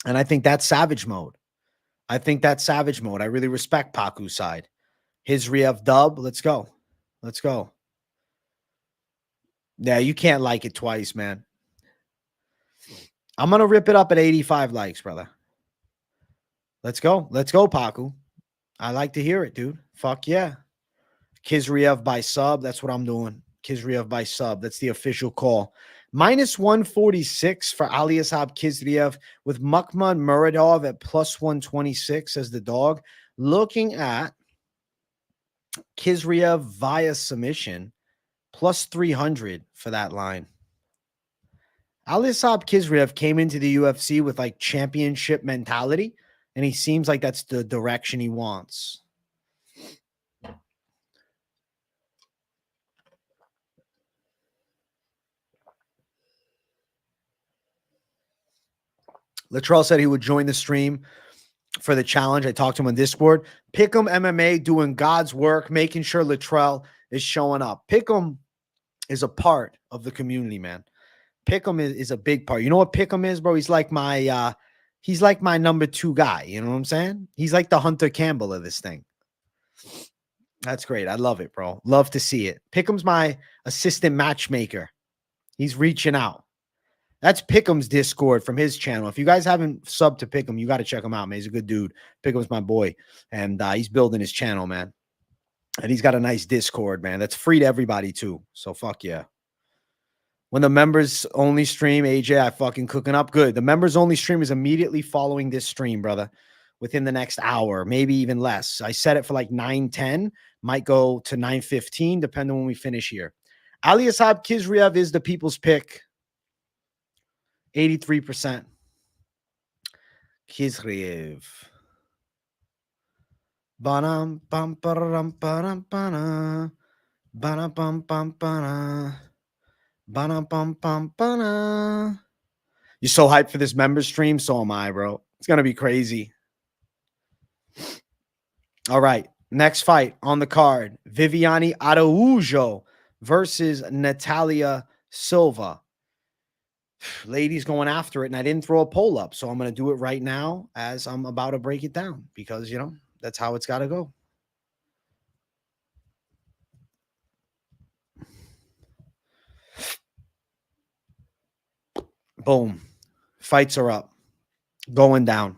and I think that's savage mode. I really respect Pogues' side. Khizriev dub. Let's go. Let's go. Yeah, you can't like it twice, man. I'm going to rip it up at 85 likes, brother. Let's go. Let's go, Pogues. I like to hear it, dude. Fuck yeah. Khizriev by sub. That's what I'm doing. Khizriev by sub. That's the official call. Minus 146 for Aliasab Khizriev with Mukhman Muradov at plus 126 as the dog. Looking at Khizriev via submission, plus 300 for that line. Aliasab Khizriev came into the UFC with like championship mentality, and he seems like that's the direction he wants. Latrell said he would join the stream for the challenge. I talked to him on Discord. Pick'em MMA doing God's work, making sure Latrell is showing up. Pick'em is a part of the community, man. Pick'em is a big part. You know what Pick'em is, bro? He's like my number 2 guy. You know what I'm saying? He's like the Hunter Campbell of this thing. That's great. I love it, bro. Love to see it. Pick'em's my assistant matchmaker. He's reaching out. That's Pick'em's Discord from his channel. If you guys haven't subbed to Pick'em, you got to check him out, man. He's a good dude. Pick'em's my boy. And he's building his channel, man. And he's got a nice Discord, man. That's free to everybody, too. So, fuck yeah. When the members only stream, AJ, I fucking cooking up good. The members only stream is immediately following this stream, brother. Within the next hour, maybe even less. I set it for like 9:10. Might go to 9:15, depending on when we finish here. Aliasab Khizriev is the people's pick. 83%. Khizriev. Banam pam param param pana. Banam pam pam pana. Banam pam pam pana. You're so hyped for this member stream, so am I, bro. It's gonna be crazy. All right. Next fight on the card. Viviane Araujo versus Natalia Silva. Ladies going after it, and I didn't throw a poll up, so I'm going to do it right now as I'm about to break it down because, you know, that's how it's got to go. Boom. Fights are up. Going down.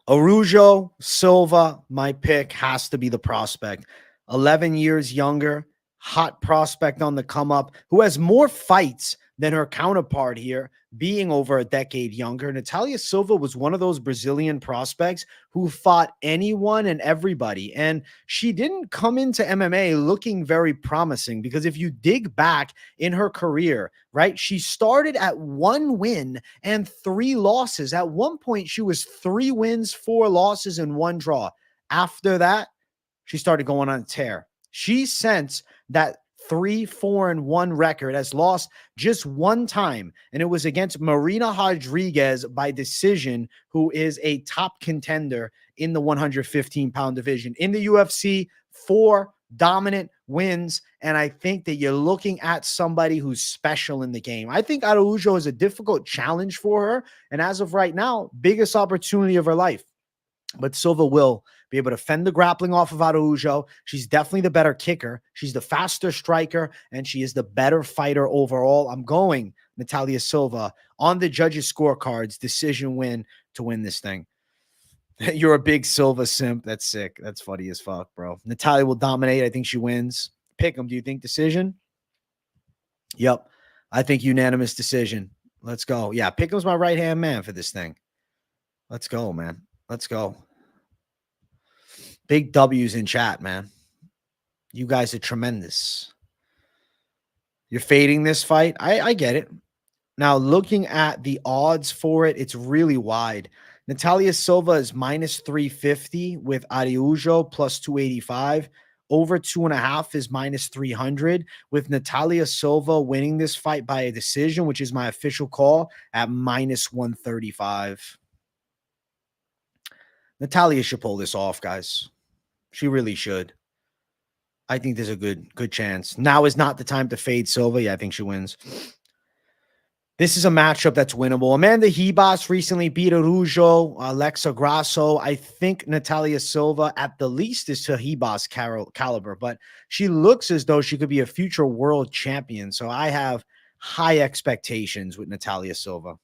Araujo, Silva, my pick has to be the prospect. 11 years younger, hot prospect on the come up, who has more fights than her counterpart here, being over a decade younger. Natalia Silva was one of those Brazilian prospects who fought anyone and everybody. And she didn't come into MMA looking very promising because if you dig back in her career, right, she started at 1 win and 3 losses. At one point, she was 3 wins, 4 losses, and 1 draw. After that, she started going on a tear. She since that 3-4-1 record has lost just 1 time, and it was against Marina Rodriguez by decision, who is a top contender in the 115-pound division. In the UFC, 4 dominant wins, and I think that you're looking at somebody who's special in the game. I think Araujo is a difficult challenge for her, and as of right now, biggest opportunity of her life. But Silva will be able to fend the grappling off of Araujo. She's definitely the better kicker. She's the faster striker, and she is the better fighter overall. I'm going Natalia Silva on the judges' scorecards, decision win to win this thing. You're a big Silva simp. That's sick. That's funny as fuck, bro. Natalia will dominate. I think she wins. Pick them. Do you think decision? Yep. I think unanimous decision. Let's go. Yeah, Pickham's my right-hand man for this thing. Let's go, man. Let's go. Big W's in chat, man. You guys are tremendous. You're fading this fight. I get it. Now, looking at the odds for it, it's really wide. Natalia Silva is minus 350 with Araujo plus 285. Over 2.5 is minus 300 with Natalia Silva winning this fight by a decision, which is my official call, at minus 135. Natalia should pull this off, guys. She really should. I think there's a good chance. Now is not the time to fade Silva. Yeah, I think she wins. This is a matchup that's winnable. Amanda Ribas recently beat Araujo, Alexa Grasso. I think Natalia Silva, at the least, is to Ribas caliber, but she looks as though she could be a future world champion. So I have high expectations with Natalia Silva.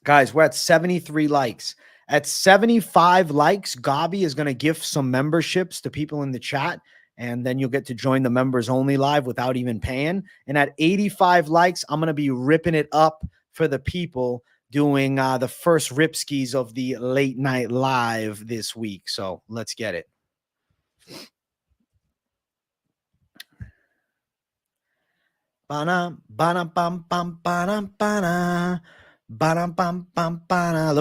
Guys, we're at 73 likes. At 75 likes, Gabi is going to gift some memberships to people in the chat. And then you'll get to join the members only live without even paying. And at 85 likes, I'm going to be ripping it up for the people doing the first rip skis of the late night live this week. So let's get it. Look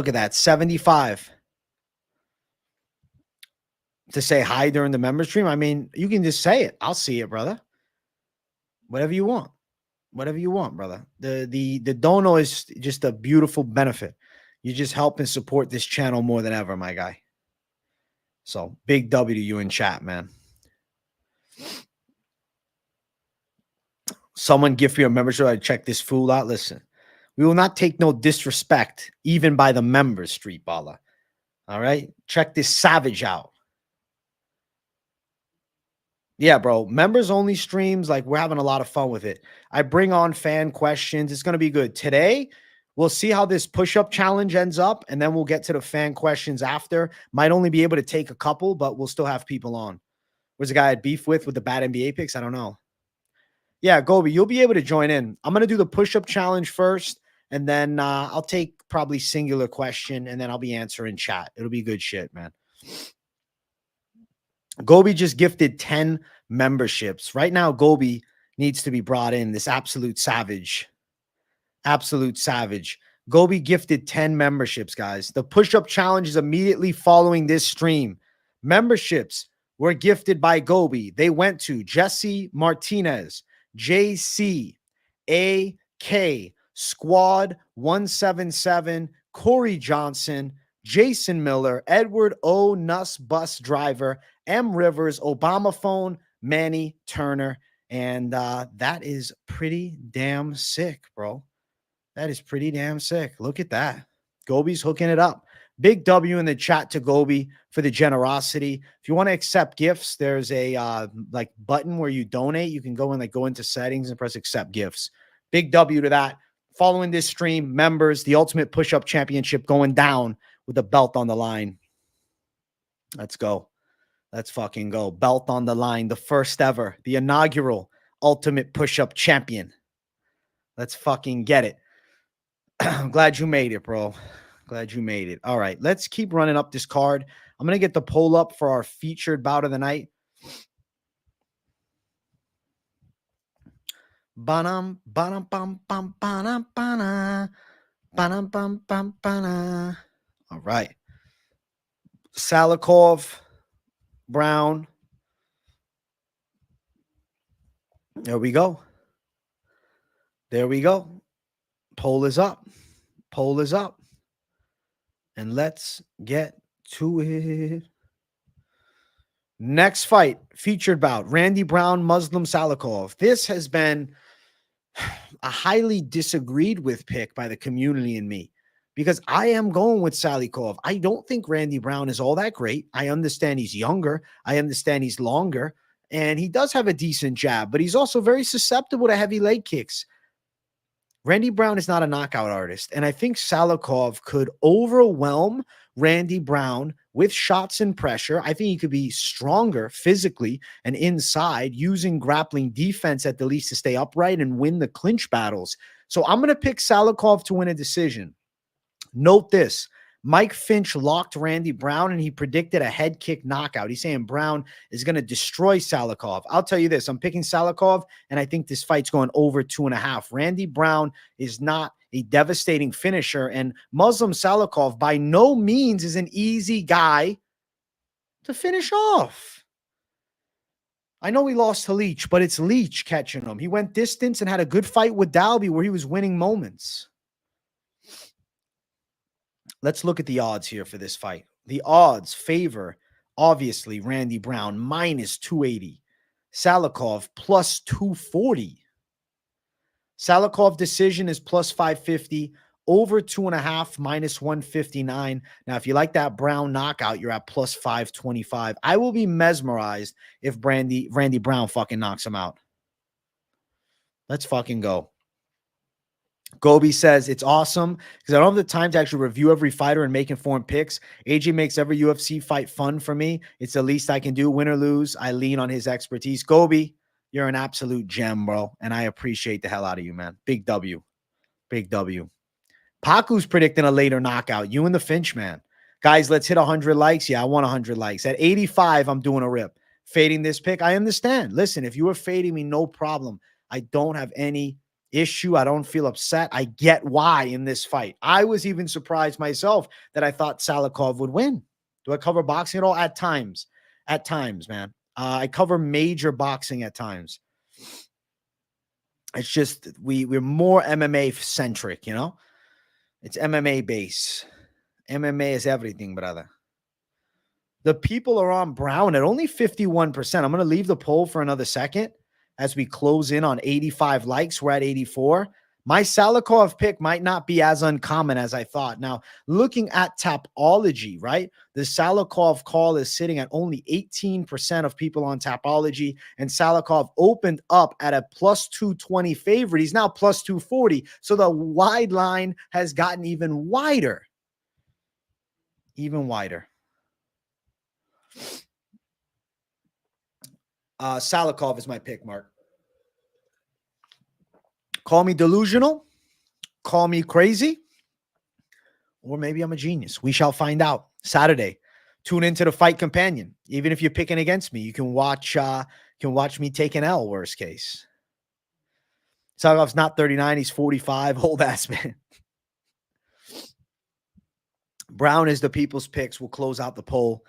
at that. 75. To say hi during the member stream. I mean, you can just say it. I'll see it, brother. Whatever you want. Whatever you want, brother. The dono is just a beautiful benefit. You just help and support this channel more than ever, my guy. So big W to you in chat, man. Someone gift me a membership. I check this fool out. Listen, we will not take no disrespect, even by the members, Street Baller. All right? Check this savage out. Yeah, bro. Members only streams, like, we're having a lot of fun with it. I bring on fan questions. It's going to be good. Today, we'll see how this push-up challenge ends up, and then we'll get to the fan questions after. Might only be able to take a couple, but we'll still have people on. Where's the guy I had beef with the bad NBA picks? I don't know. Yeah, Gobi, you'll be able to join in. I'm going to do the push-up challenge first, and then I'll take probably singular question, and then I'll be answering chat. It'll be good shit, man. Gobi just gifted 10 memberships. Right now, Gobi needs to be brought in. This absolute savage. Absolute savage. Gobi gifted 10 memberships, guys. The push-up challenge is immediately following this stream. Memberships were gifted by Gobi. They went to Jesse Martinez, JC, AK, Squad 177, Corey Johnson, Jason Miller, Edward O. Nuss Bus Driver, M. Rivers, Obama Phone, Manny Turner. And that is pretty damn sick, bro. That is pretty damn sick. Look at that. Gobi's hooking it up. Big W in the chat to Gobi for the generosity. If you want to accept gifts, there's a like button where you donate. You can go into settings and press accept gifts. Big W to that. Following this stream, members, the Ultimate Push-Up Championship going down with a belt on the line. Let's go. Let's fucking go. Belt on the line. The first ever. The inaugural Ultimate Push-Up Champion. Let's fucking get it. I'm glad you made it, bro. Glad you made it. All right. Let's keep running up this card. I'm going to get the poll up for our featured bout of the night. Banam, banam, bam, bam, banam, bana. Banam, bam, bam, bana. All right. Salikhov, Brown. There we go. There we go. Poll is up. Poll is up. And let's get to it. Next fight, featured bout, Randy Brown, Muslim Salikhov. This has been a highly disagreed with pick by the community and me, because I am going with Salikhov. I don't think Randy Brown is all that great. I understand he's younger. I understand he's longer. And he does have a decent jab, but he's also very susceptible to heavy leg kicks. Randy Brown is not a knockout artist, and I think Salikhov could overwhelm Randy Brown with shots and pressure. I think he could be stronger physically and inside, using grappling defense at the least to stay upright and win the clinch battles. So I'm going to pick Salikhov to win a decision. Note this. Mike Finch locked Randy Brown, and he predicted a head kick knockout. He's saying Brown is going to destroy Salikhov. I'll tell you this. I'm picking Salikhov, and I think this fight's going over 2.5. Randy Brown is not a devastating finisher, and Muslim Salikhov by no means is an easy guy to finish off. I know he lost to Leach, but it's Leach catching him. He went distance and had a good fight with Dalby where he was winning moments. Let's look at the odds here for this fight. The odds favor, obviously, Randy Brown minus 280. Salikhov plus 240. Salikhov decision is plus 550. Over 2.5 minus 159. Now, if you like that Brown knockout, you're at plus 525. I will be mesmerized if Randy Brown fucking knocks him out. Let's fucking go. Gobi says it's awesome because I don't have the time to actually review every fighter and make informed picks. AJ makes every UFC fight fun for me. It's the least I can do. Win or lose, I lean on his expertise. Gobi, you're an absolute gem, bro, and I appreciate the hell out of you, man. Big W. Big W. Pogues predicting a later knockout. You and the Finch, man. Guys, let's hit 100 likes. Yeah, I want 100 likes. At 85, I'm doing a rip. Fading this pick, I understand. Listen, if you were fading me, no problem. I don't have any issue. I don't feel upset. I get why in this fight. I was even surprised myself that I thought Salikhov would win. Do I cover boxing at all? At times. At times, man. I cover major boxing at times. It's just we're more MMA centric, you know? It's MMA base. MMA is everything, brother. The people are on Brown at only 51%. I'm going to leave the poll for another second as we close in on 85 likes. We're at 84. My Salikhov pick might not be as uncommon as I thought. Now, looking at Tapology, right? The Salikhov call is sitting at only 18% of people on Tapology, and Salikhov opened up at a plus 220 favorite. He's now plus 240, so the wide line has gotten even wider. Even wider. Salikhov is my pick, Mark. Call me delusional, call me crazy, or maybe I'm a genius. We shall find out. Saturday, tune into the Fight Companion. Even if you're picking against me, you can watch me take an L, worst case. Salikhov's not 39, he's 45, old ass man. Brown is the people's picks. We'll close out the poll.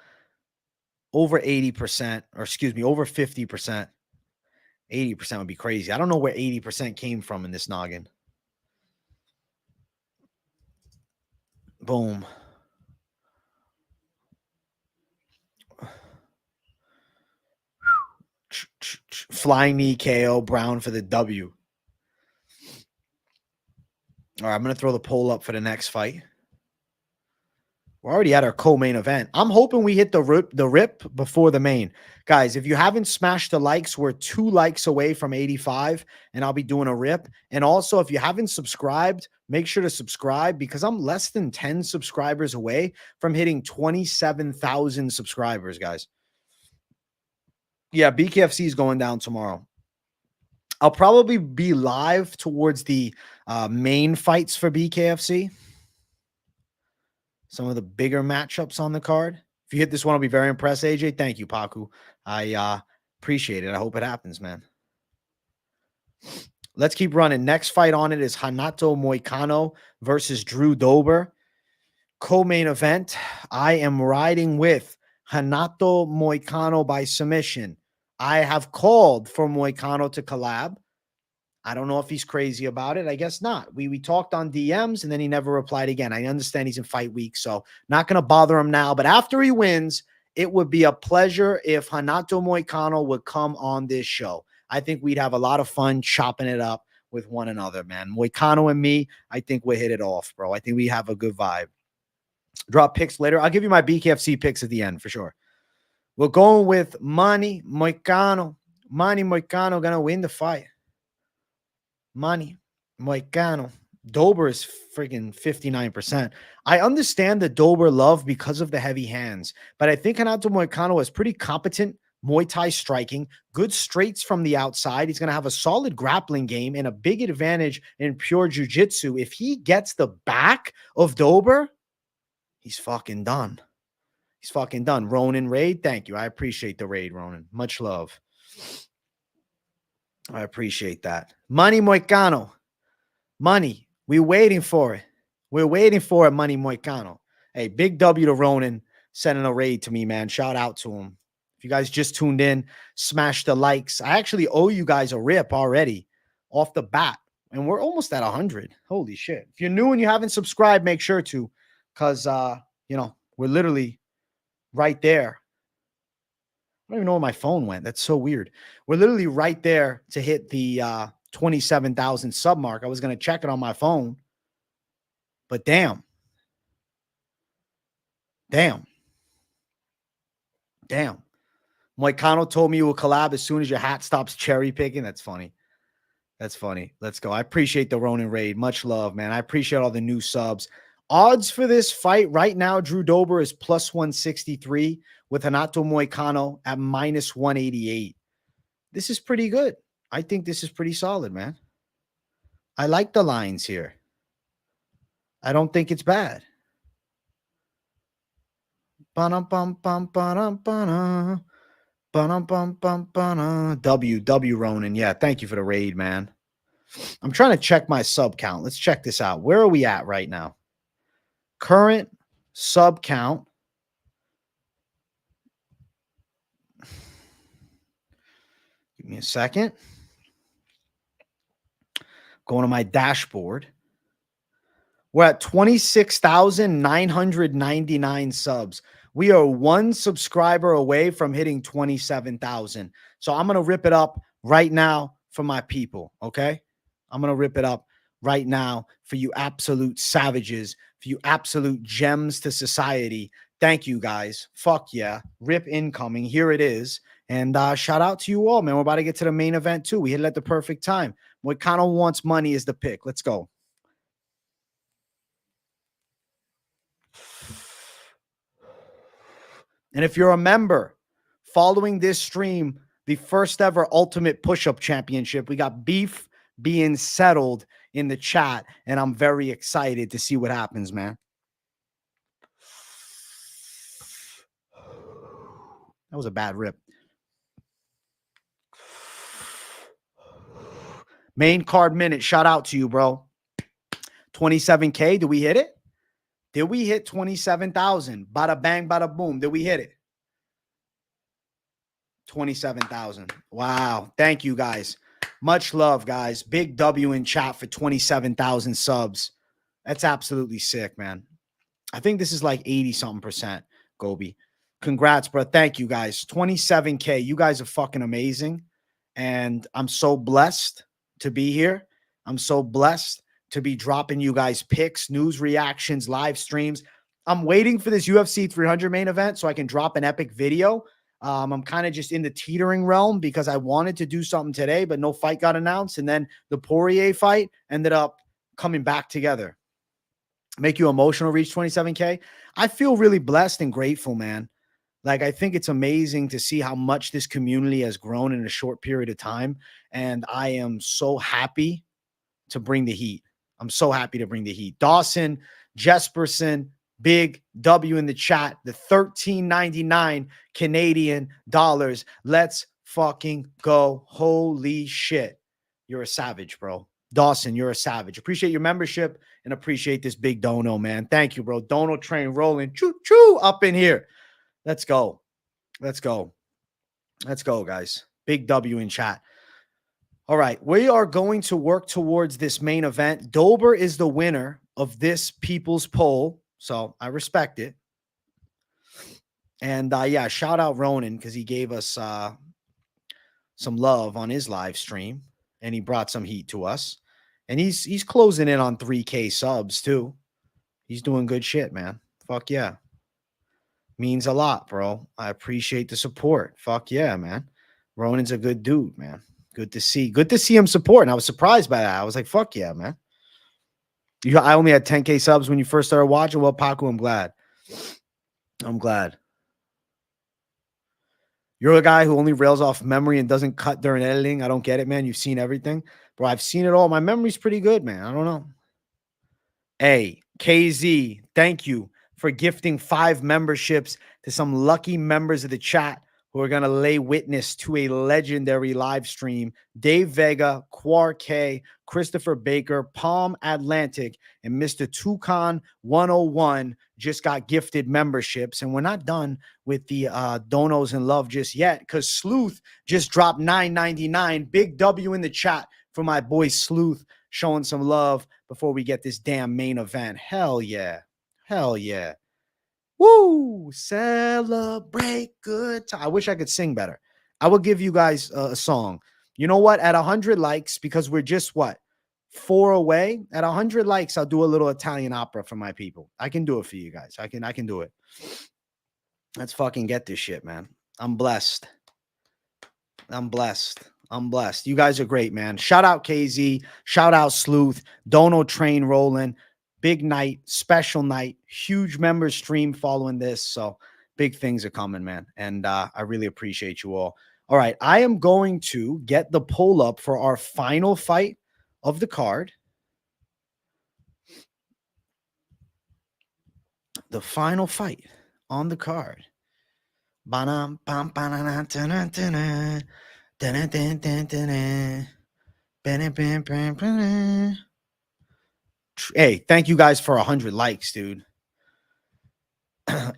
Over 80%, or excuse me, over 50%. 80% would be crazy. I don't know where 80% came from in this noggin. Boom. Flying knee KO, Brown for the W. All right, I'm going to throw the poll up for the next fight. We're already at our co-main event. I'm hoping we hit the rip before the main. Guys, if you haven't smashed the likes, we're 2 likes away from 85, and I'll be doing a rip. And also, if you haven't subscribed, make sure to subscribe because I'm less than 10 subscribers away from hitting 27,000 subscribers, guys. Yeah, BKFC is going down tomorrow. I'll probably be live towards the main fights for BKFC. Some of the bigger matchups on the card. If you hit this one, I'll be very impressed, AJ. Thank you, Paku. I appreciate it. I hope it happens, man. Let's keep running. Next fight on it is Renato Moicano versus Drew Dober. Co-main event. I am riding with Renato Moicano by submission. I have called for Moicano to collab. I don't know if he's crazy about it. I guess not. We talked on DMs, and then he never replied again. I understand he's in fight week, so not going to bother him now. But after he wins, it would be a pleasure if Renato Moicano would come on this show. I think we'd have a lot of fun chopping it up with one another, man. Moicano and me, I think we'll hit it off, bro. I think we have a good vibe. Drop picks later. I'll give you my BKFC picks at the end for sure. We're going with Manny Moicano. Manny Moicano going to win the fight. Manny Moicano. Dober is freaking 59%. I understand the Dober love because of the heavy hands, but I think Renato Moicano is pretty competent Muay Thai striking, good straights from the outside. He's going to have a solid grappling game and a big advantage in pure jiu-jitsu. If he gets the back of Dober, He's fucking done. He's fucking done. Ronan raid, thank you. I appreciate the raid, Ronan. Much love. I appreciate that. Money Moicano. Money. We're waiting for it. We're waiting for it, Money Moicano. Hey, big W to Ronan sending a raid to me, man. Shout out to him. If you guys just tuned in, smash the likes. I actually owe you guys a rip already off the bat. And we're almost at 100. Holy shit. If you're new and you haven't subscribed, make sure to. Because, you know, we're literally right there. I don't even know where my phone went. That's so weird. We're literally right there to hit the 27,000 sub mark. I was going to check it on my phone. But damn. Damn. Moicano told me you will collab as soon as your hat stops cherry picking. That's funny. That's funny. Let's go. I appreciate the Ronan raid. Much love, man. I appreciate all the new subs. Odds for this fight right now, Drew Dober is plus 163 with Renato Moicano at minus 188. This is pretty good. I think this is pretty solid, man. I like the lines here. I don't think it's bad. W Ronan. Yeah, thank you for the raid, man. I'm trying to check my sub count. Let's check this out. Where are we at right now? Current sub count. Give me a second. Going to my dashboard. We're at 26,999 subs. We are one subscriber away from hitting 27,000. So I'm going to rip it up right now for my people, okay? I'm going to rip it up right now for you absolute savages, for you absolute gems to society. Thank you, guys. Fuck yeah. Rip incoming. Here it is. And shout out to you all, man. We're about to get to the main event, too. We hit it at the perfect time. Moicano wants money is the pick. Let's go. And if you're a member following this stream, the first ever Ultimate Push-Up Championship, we got beef being settled in the chat, and I'm very excited to see what happens, man. That was a bad rip. Main card minute, shout out to you, bro. 27K, did we hit it? Did we hit 27,000? Bada bang, bada boom. Did we hit it? 27,000. Wow. Thank you, guys. Much love, guys. Big W in chat for 27,000 subs. That's absolutely sick, man. I think this is like 80-something%, Gobi. Congrats, bro. Thank you, guys. 27K. You guys are fucking amazing. And I'm so blessed to be here. I'm so blessed to be dropping you guys picks, news reactions, live streams. I'm waiting for this UFC 300 main event so I can drop an epic video. I'm kind of just in the teetering realm because I wanted to do something today, but no fight got announced. And then the Poirier fight ended up coming back together. Make you emotional, reach 27K. I feel really blessed and grateful, man. Like, I think it's amazing to see how much this community has grown in a short period of time. And I am so happy to bring the heat. I'm so happy to bring the heat. Dawson, Jesperson, big W in the chat. The $13.99 Canadian dollars. Let's fucking go. Holy shit. You're a savage, bro. Dawson, you're a savage. Appreciate your membership and appreciate this big dono, man. Thank you, bro. Dono train rolling. Choo-choo up in here. Let's go. Let's go. Let's go, guys. Big W in chat. All right, we are going to work towards this main event. Dober is the winner of this people's poll, so I respect it. And, yeah, shout out Ronan because he gave us some love on his live stream, and he brought some heat to us. And he's closing in on 3K subs, too. He's doing good shit, man. Fuck yeah. Means a lot, bro. I appreciate the support. Fuck yeah, man. Ronan's a good dude, man. Good to see. Good to see him support. And I was surprised by that. I was like, fuck yeah, man. I only had 10K subs when you first started watching. Well, Paco, I'm glad. I'm glad. You're a guy who only rails off memory and doesn't cut during editing. I don't get it, man. You've seen everything. Bro, I've seen it all. My memory's pretty good, man. I don't know. Hey, KZ, thank you for gifting 5 memberships to some lucky members of the chat who are going to lay witness to a legendary live stream. Dave Vega, Quark, Christopher Baker, Palm Atlantic, and Mr. Toucan 101 just got gifted memberships. And we're not done with the donos and love just yet, because Sleuth just dropped $9.99. Big W in the chat for my boy Sleuth, showing some love before we get this damn main event. Hell yeah. Hell yeah. Woo! Celebrate good time. I wish I could sing better. I will give you guys a song. You know what? At 100 likes, because we're just what? 4 away. At 100 likes, I'll do a little Italian opera for my people. I can do it for you guys. I can do it. Let's fucking get this shit, man. I'm blessed. I'm blessed. I'm blessed. You guys are great, man. Shout out KZ. Shout out Sleuth. Dono train rolling. Big night, special night, huge member stream following this. So big things are coming, man. And I really appreciate you all. All right. I am going to get the poll up for our final fight of the card. The final fight on the card. Hey, thank you guys for 100 likes, dude.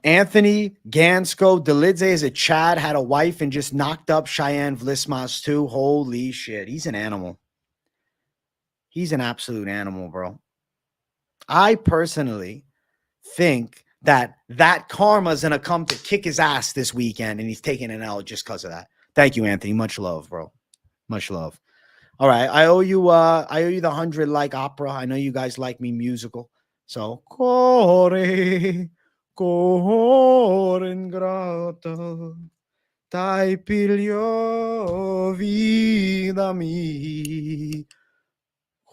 Anthony Gansko, Dolidze is a Chad, had a wife and just knocked up Cheyenne Vlismas too. Holy shit. He's an animal. He's an absolute animal, bro. I personally think that karma is going to come to kick his ass this weekend, and he's taking an L just because of that. Thank you, Anthony. Much love, bro. Much love. All right, I owe you the 100 like opera. I know you guys like me musical. So, cuore ingrata, dai piglio vida mi,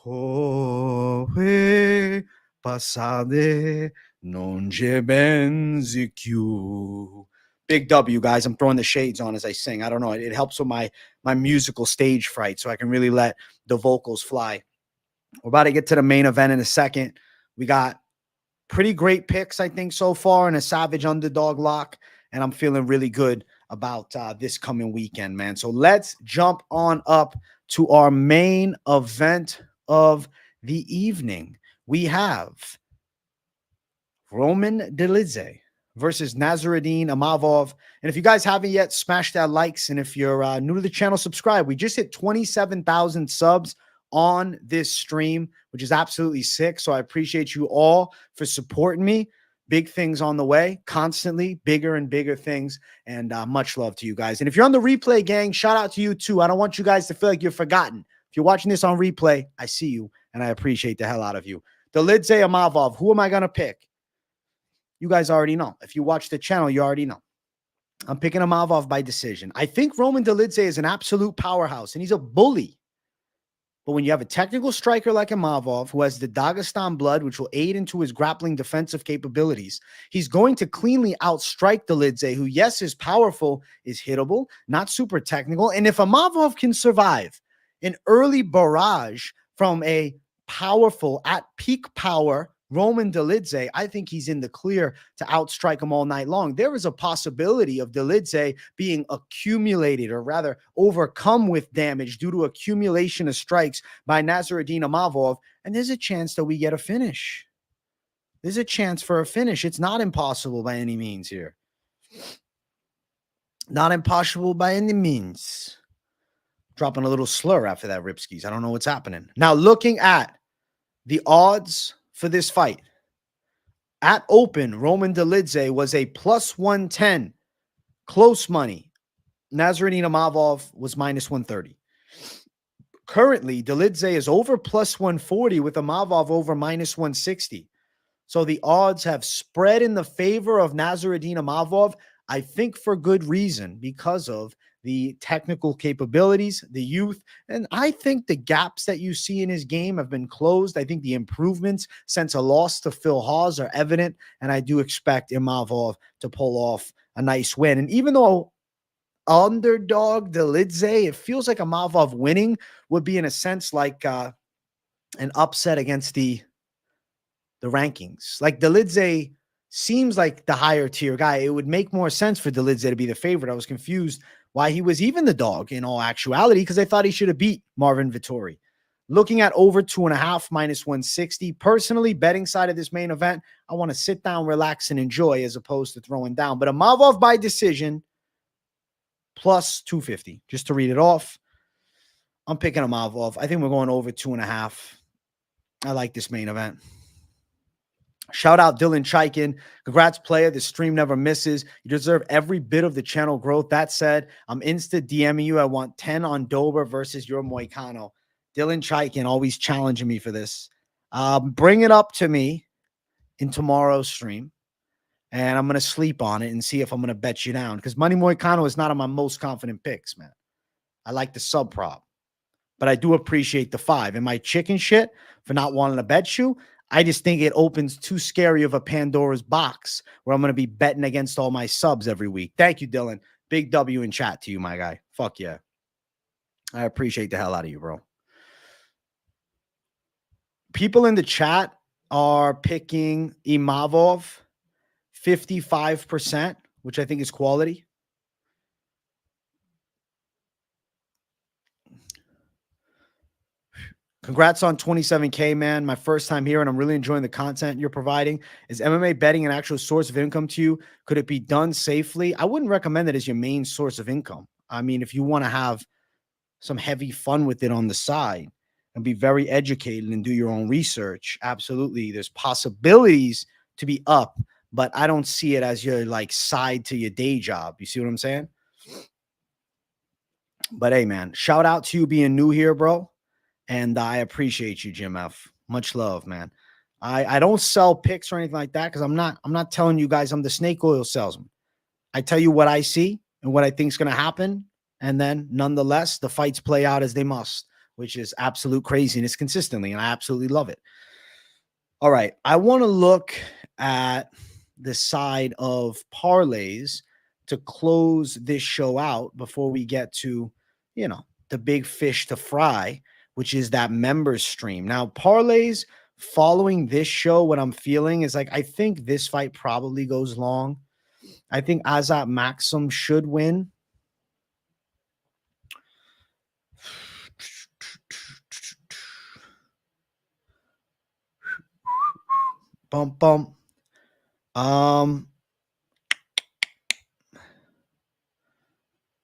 come passade non c'è benzi più. Big W, guys. I'm throwing the shades on as I sing. I don't know. It helps with my musical stage fright, so I can really let the vocals fly. We're about to get to the main event in a second. We got pretty great picks, I think, so far, in a savage underdog lock, and I'm feeling really good about this coming weekend, man. So let's jump on up to our main event of the evening. We have Roman Dolidze versus Nasruddin Imavov. And if you guys haven't yet, smash that likes. And if you're new to the channel, subscribe. We just hit 27,000 subs on this stream, which is absolutely sick. So I appreciate you all for supporting me. Big things on the way, constantly bigger and bigger things. And much love to you guys. And if you're on the replay, gang, shout out to you too. I don't want you guys to feel like you're forgotten. If you're watching this on replay, I see you and I appreciate the hell out of you. Dolidze Imavov, who am I going to pick? You guys already know. If you watch the channel, you already know. I'm picking Imavov by decision. I think Roman Dolidze is an absolute powerhouse, and he's a bully. But when you have a technical striker like Imavov, who has the Dagestan blood, which will aid into his grappling defensive capabilities, he's going to cleanly outstrike Dolidze, who, yes, is powerful, is hittable, not super technical. And if Imavov can survive an early barrage from a powerful, at peak power Roman Dolidze, I think he's in the clear to outstrike him all night long. There is a possibility of Dolidze being accumulated, or rather overcome with damage due to accumulation of strikes by Nasruddin Imavov, and there's a chance that we get a finish. There's a chance for a finish. It's not impossible by any means here. Not impossible by any means. Dropping a little slur after that, Ripskis. I don't know what's happening. Now, looking at the odds for this fight. At open, Roman Dolidze was a plus 110. Close money. Nasruddin Imavov was minus 130. Currently, Dolidze is over plus 140 with Imavov over minus 160. So the odds have spread in the favor of Nasruddin Imavov, I think for good reason, because of the technical capabilities, the youth, and I think the gaps that you see in his game have been closed. I think the improvements since a loss to Phil Hawes are evident, and I do expect Imavov to pull off a nice win. And even though underdog Dolidze, it feels like Imavov winning would be in a sense like an upset against the rankings. Like Dolidze seems like the higher tier guy. It would make more sense for Dolidze to be the favorite. I was confused why he was even the dog in all actuality, because I thought he should have beat Marvin Vettori. Looking at over 2.5 minus 160. Personally, betting side of this main event, I want to sit down, relax, and enjoy as opposed to throwing down. But Imavov by decision plus 250. Just to read it off, I'm picking Imavov. I think we're going over 2.5. I like this main event. Shout out Dylan Chaikin. Congrats, player. The stream never misses. You deserve every bit of the channel growth. That said, I'm insta DMing you. I want 10 on Dober versus your Moicano. Dylan Chaikin always challenging me for this. Bring it up to me in tomorrow's stream, and I'm going to sleep on it and see if I'm going to bet you down, because Money Moicano is not on my most confident picks, man. I like the sub prop, but I do appreciate the 5. Am I chicken shit for not wanting to bet you? I just think it opens too scary of a Pandora's box where I'm going to be betting against all my subs every week. Thank you, Dylan. Big W in chat to you, my guy. Fuck yeah. I appreciate the hell out of you, bro. People in the chat are picking Imavov 55%, which I think is quality. Congrats on 27K, man. My first time here, and I'm really enjoying the content you're providing. Is MMA betting an actual source of income to you? Could it be done safely? I wouldn't recommend it as your main source of income. I mean, if you want to have some heavy fun with it on the side and be very educated and do your own research, absolutely. There's possibilities to be up, but I don't see it as your like side to your day job. You see what I'm saying? But hey, man, shout out to you being new here, bro. And I appreciate you, Jim F. Much love, man. I don't sell picks or anything like that, because I'm not telling you guys I'm the snake oil salesman. I tell you what I see and what I think is going to happen. And then nonetheless, the fights play out as they must, which is absolute craziness consistently. And I absolutely love it. All right. I want to look at the side of parlays to close this show out before we get to, you know, the big fish to fry, which is that members stream. Now, parlays following this show, what I'm feeling is like, I think this fight probably goes long. I think Azat Maksum should win. Bump, bump.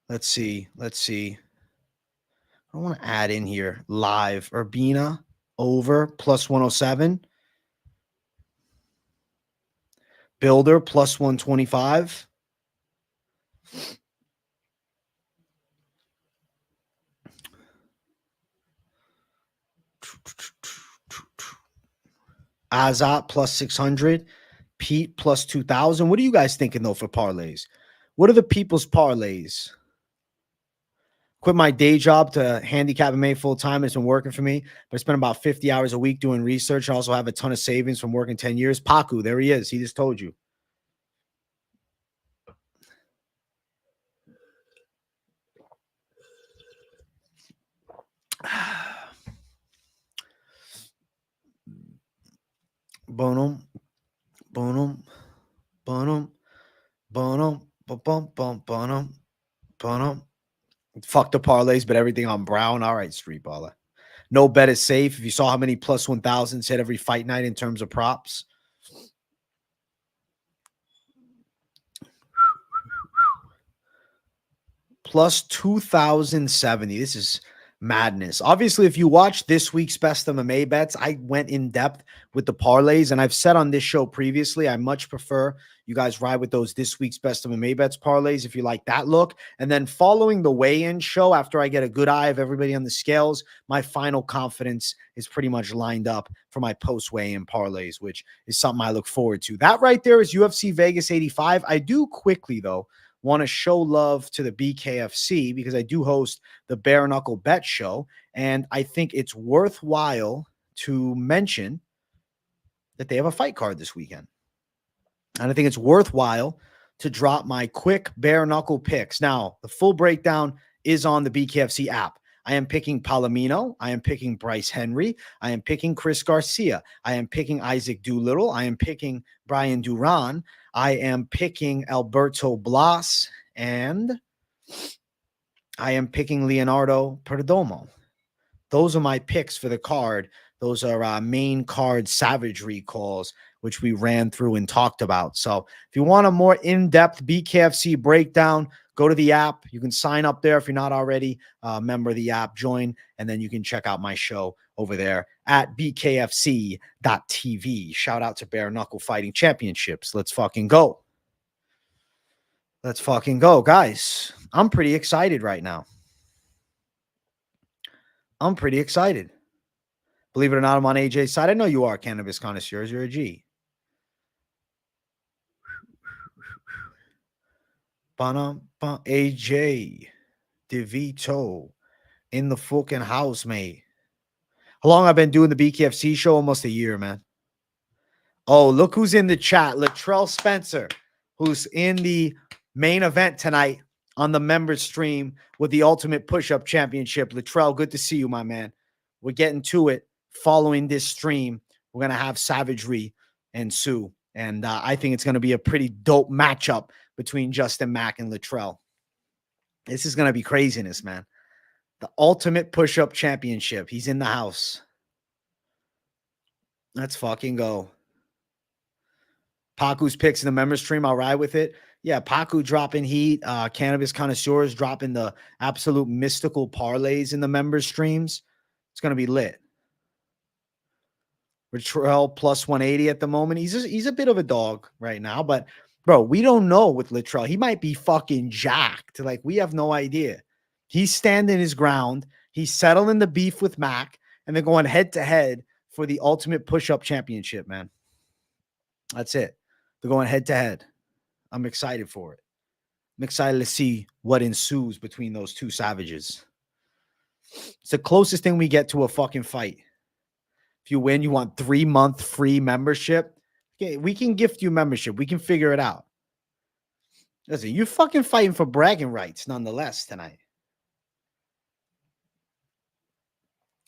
Let's see. I want to add in here live Urbina over plus 107. Bilder plus 125. Azat plus 600. Pete plus 2,000. What are you guys thinking, though, for parlays? What are the people's parlays? Quit my day job to handicap MMA full time. It's been working for me, but I spend about 50 hours a week doing research. I also have a ton of savings from working 10 years. Paku, there he is. He just told you. Bonum, bonum, bonum, bonum, bonum, bonum, bonum. Fuck the parlays, but everything on Brown. All right, street baller. No bet is safe. If you saw how many plus 1,000s hit every fight night in terms of props. Plus 2,070. This is madness. Obviously, if you watch this week's Best MMA Bets, I went in depth with the parlays, and I've said on this show previously, I much prefer you guys ride with those this week's Best MMA Bets parlays if you like that look. And then following the weigh-in show, after I get a good eye of everybody on the scales, my final confidence is pretty much lined up for my post-weigh-in parlays, which is something I look forward to. That right there is UFC Vegas 85. I do quickly, though, want to show love to the BKFC because I do host the Bare Knuckle Bet Show, and I think it's worthwhile to mention that they have a fight card this weekend. And I think it's worthwhile to drop my quick bare knuckle picks. Now, the full breakdown is on the BKFC app. I am picking Palomino. I am picking Bryce Henry. I am picking Chris Garcia. I am picking Isaac Doolittle. I am picking Brian Duran. I am picking Alberto Blas. And I am picking Leonardo Perdomo. Those are my picks for the card. Those are main card savagery calls, which we ran through and talked about. So if you want a more in-depth BKFC breakdown, go to the app. You can sign up there if you're not already a member of the app, join, and then you can check out my show over there at bkfc.tv. Shout out to Bare Knuckle Fighting Championships. Let's fucking go. Let's fucking go, guys. I'm pretty excited right now. I'm pretty excited. Believe it or not, I'm on AJ's side. I know you are, cannabis connoisseurs. You're a G. AJ DeVito in the fucking house, mate. How long I've been doing the BKFC show? Almost a year, man. Oh, look who's in the chat. Latrell Spencer, who's in the main event tonight on the members stream with the Ultimate Push-Up Championship. Latrell, good to see you, my man. We're getting to it. Following this stream, we're going to have savagery ensue. And I think it's going to be a pretty dope matchup between Justin Mack and Latrell. This is going to be craziness, man. The Ultimate Push-Up Championship. He's in the house. Let's fucking go. Paku's picks in the members stream. I'll ride with it. Yeah, Paku dropping heat. Cannabis connoisseurs dropping the absolute mystical parlays in the members streams. It's going to be lit. Latrell plus 180 at the moment. He's a bit of a dog right now, but bro, we don't know with Latrell. He might be fucking jacked. Like, we have no idea. He's standing his ground. He's settling the beef with Mac, and they're going head to head for the Ultimate Push-Up Championship, man. That's it. They're going head to head. I'm excited for it. I'm excited to see what ensues between those two savages. It's the closest thing we get to a fucking fight. If you win, you want 3-month free membership. Okay, we can gift you membership. We can figure it out. Listen, you're fucking fighting for bragging rights nonetheless tonight.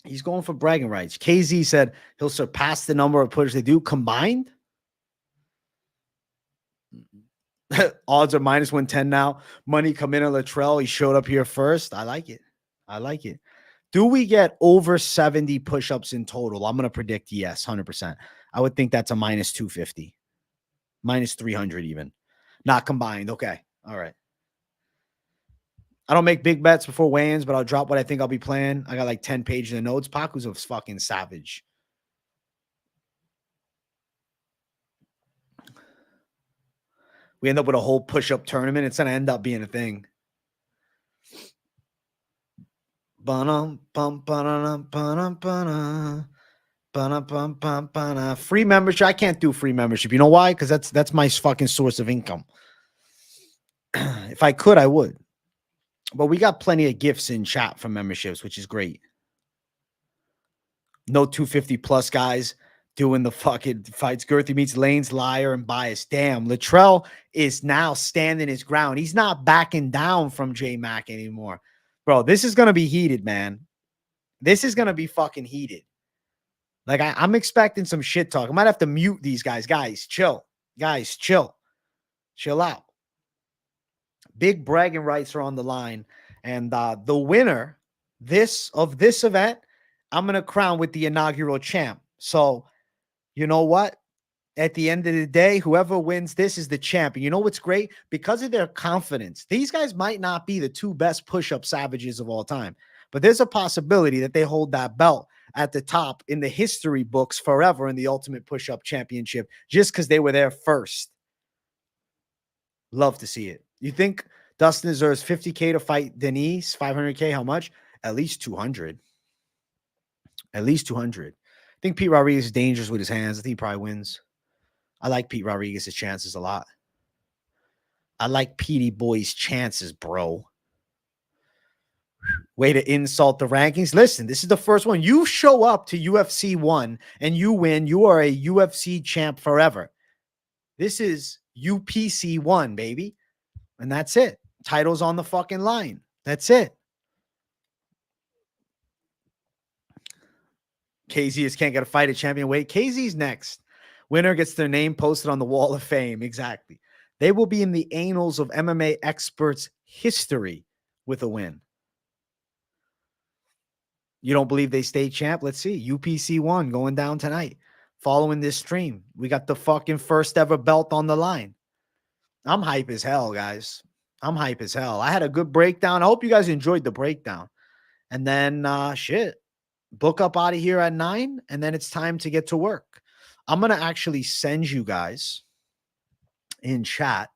He's going for bragging rights. KZ said he'll surpass the number of pushers they do combined. Odds are minus 110 now. Money come in on Latrell. He showed up here first. I like it. I like it. Do we get over 70 push-ups in total? I'm going to predict yes, 100%. I would think that's a minus 250. Minus 300 even. Not combined. Okay. All right. I don't make big bets before weigh-ins, but I'll drop what I think I'll be playing. I got like 10 pages of notes. Paku's a fucking savage. We end up with a whole push-up tournament. It's going to end up being a thing. Free membership. I can't do free membership. You know why? Because that's my fucking source of income. If I could, I would. But we got plenty of gifts in chat from memberships, which is great. No 250 plus guys doing the fucking fights. Girthy meets Lanes, liar, and bias. Damn, Latrell is now standing his ground. He's not backing down from J Mac anymore. Bro, this is going to be heated, man. This is going to be fucking heated. Like, I'm expecting some shit talk. I might have to mute these guys. Guys, chill. Guys, chill. Chill out. Big bragging rights are on the line. And the winner of this event, I'm going to crown with the inaugural champ. So, you know what? At the end of the day, whoever wins this is the champ. And you know what's great? Because of their confidence, these guys might not be the two best push-up savages of all time. But there's a possibility that they hold that belt at the top in the history books forever in the Ultimate Push-Up Championship just because they were there first. Love to see it. You think Dustin deserves $50K to fight Denise? $500K? How much? At least 200. At least 200. I think Pete Rodriguez is dangerous with his hands. I think he probably wins. I like Pete Rodriguez's chances a lot. I like Petey Boy's chances, bro. Way to insult the rankings. Listen, this is the first one. You show up to UFC 1 and you win. You are a UFC champ forever. This is UPC 1, baby. And that's it. Title's on the fucking line. That's it. KZ just can't get a fight at champion weight. KZ's next. Winner gets their name posted on the wall of fame. Exactly. They will be in the annals of MMA experts' history with a win. You don't believe they stay champ? Let's see. UPC 1 going down tonight. Following this stream, we got the fucking first ever belt on the line. I'm hype as hell, guys. I'm hype as hell. I had a good breakdown. I hope you guys enjoyed the breakdown. And then, book up out of here at 9, and then it's time to get to work. I'm going to actually send you guys in chat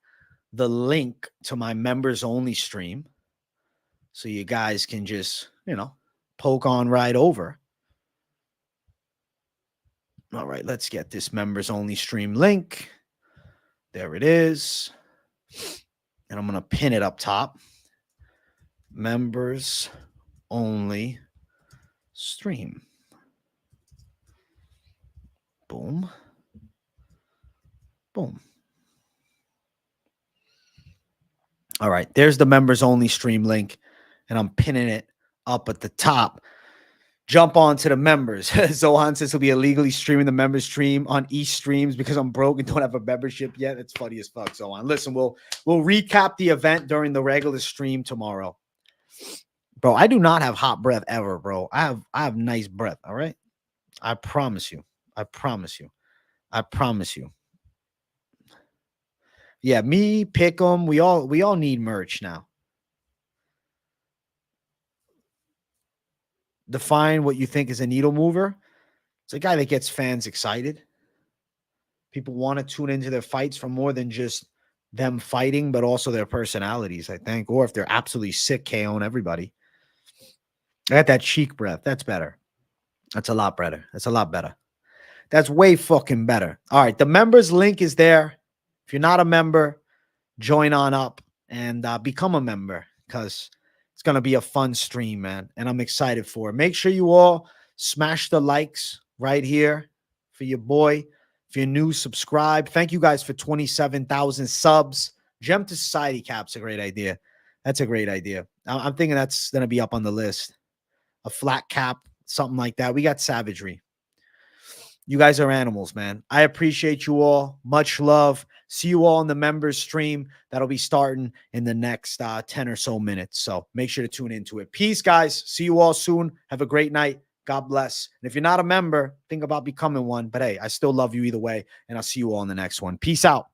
the link to my members only stream so you guys can just, poke on right over. All right, let's get this members only stream link. There it is. And I'm going to pin it up top. Members only stream. Boom. Boom. All right, there's the members only stream link, and I'm pinning it up at the top. Jump on to the members. Zohan says he'll be illegally streaming the members stream on eStreams because I'm broke and don't have a membership yet. It's funny as fuck, Zohan. Listen, we'll recap the event during the regular stream tomorrow. Bro, I do not have hot breath ever, bro. I have nice breath, all right? I promise you. I promise you. I promise you. Yeah, me, Pick'em, we all need merch now. Define what you think is a needle mover. It's a guy that gets fans excited. People want to tune into their fights for more than just them fighting, but also their personalities, I think. Or if they're absolutely sick, KOing everybody. I got that cheek breath. That's better. That's a lot better. That's a lot better. That's way fucking better. All right, the members link is there. If you're not a member, join on up and become a member because it's going to be a fun stream, man. And I'm excited for it. Make sure you all smash the likes right here for your boy. If you're new, subscribe. Thank you guys for 27,000 subs. Gem to Society cap's a great idea. That's a great idea. I'm thinking that's going to be up on the list. A flat cap, something like that. We got savagery. You guys are animals, man. I appreciate you all. Much love. See you all in the members stream. That'll be starting in the next 10 or so minutes. So make sure to tune into it. Peace, guys. See you all soon. Have a great night. God bless. And if you're not a member, think about becoming one. But hey, I still love you either way. And I'll see you all in the next one. Peace out.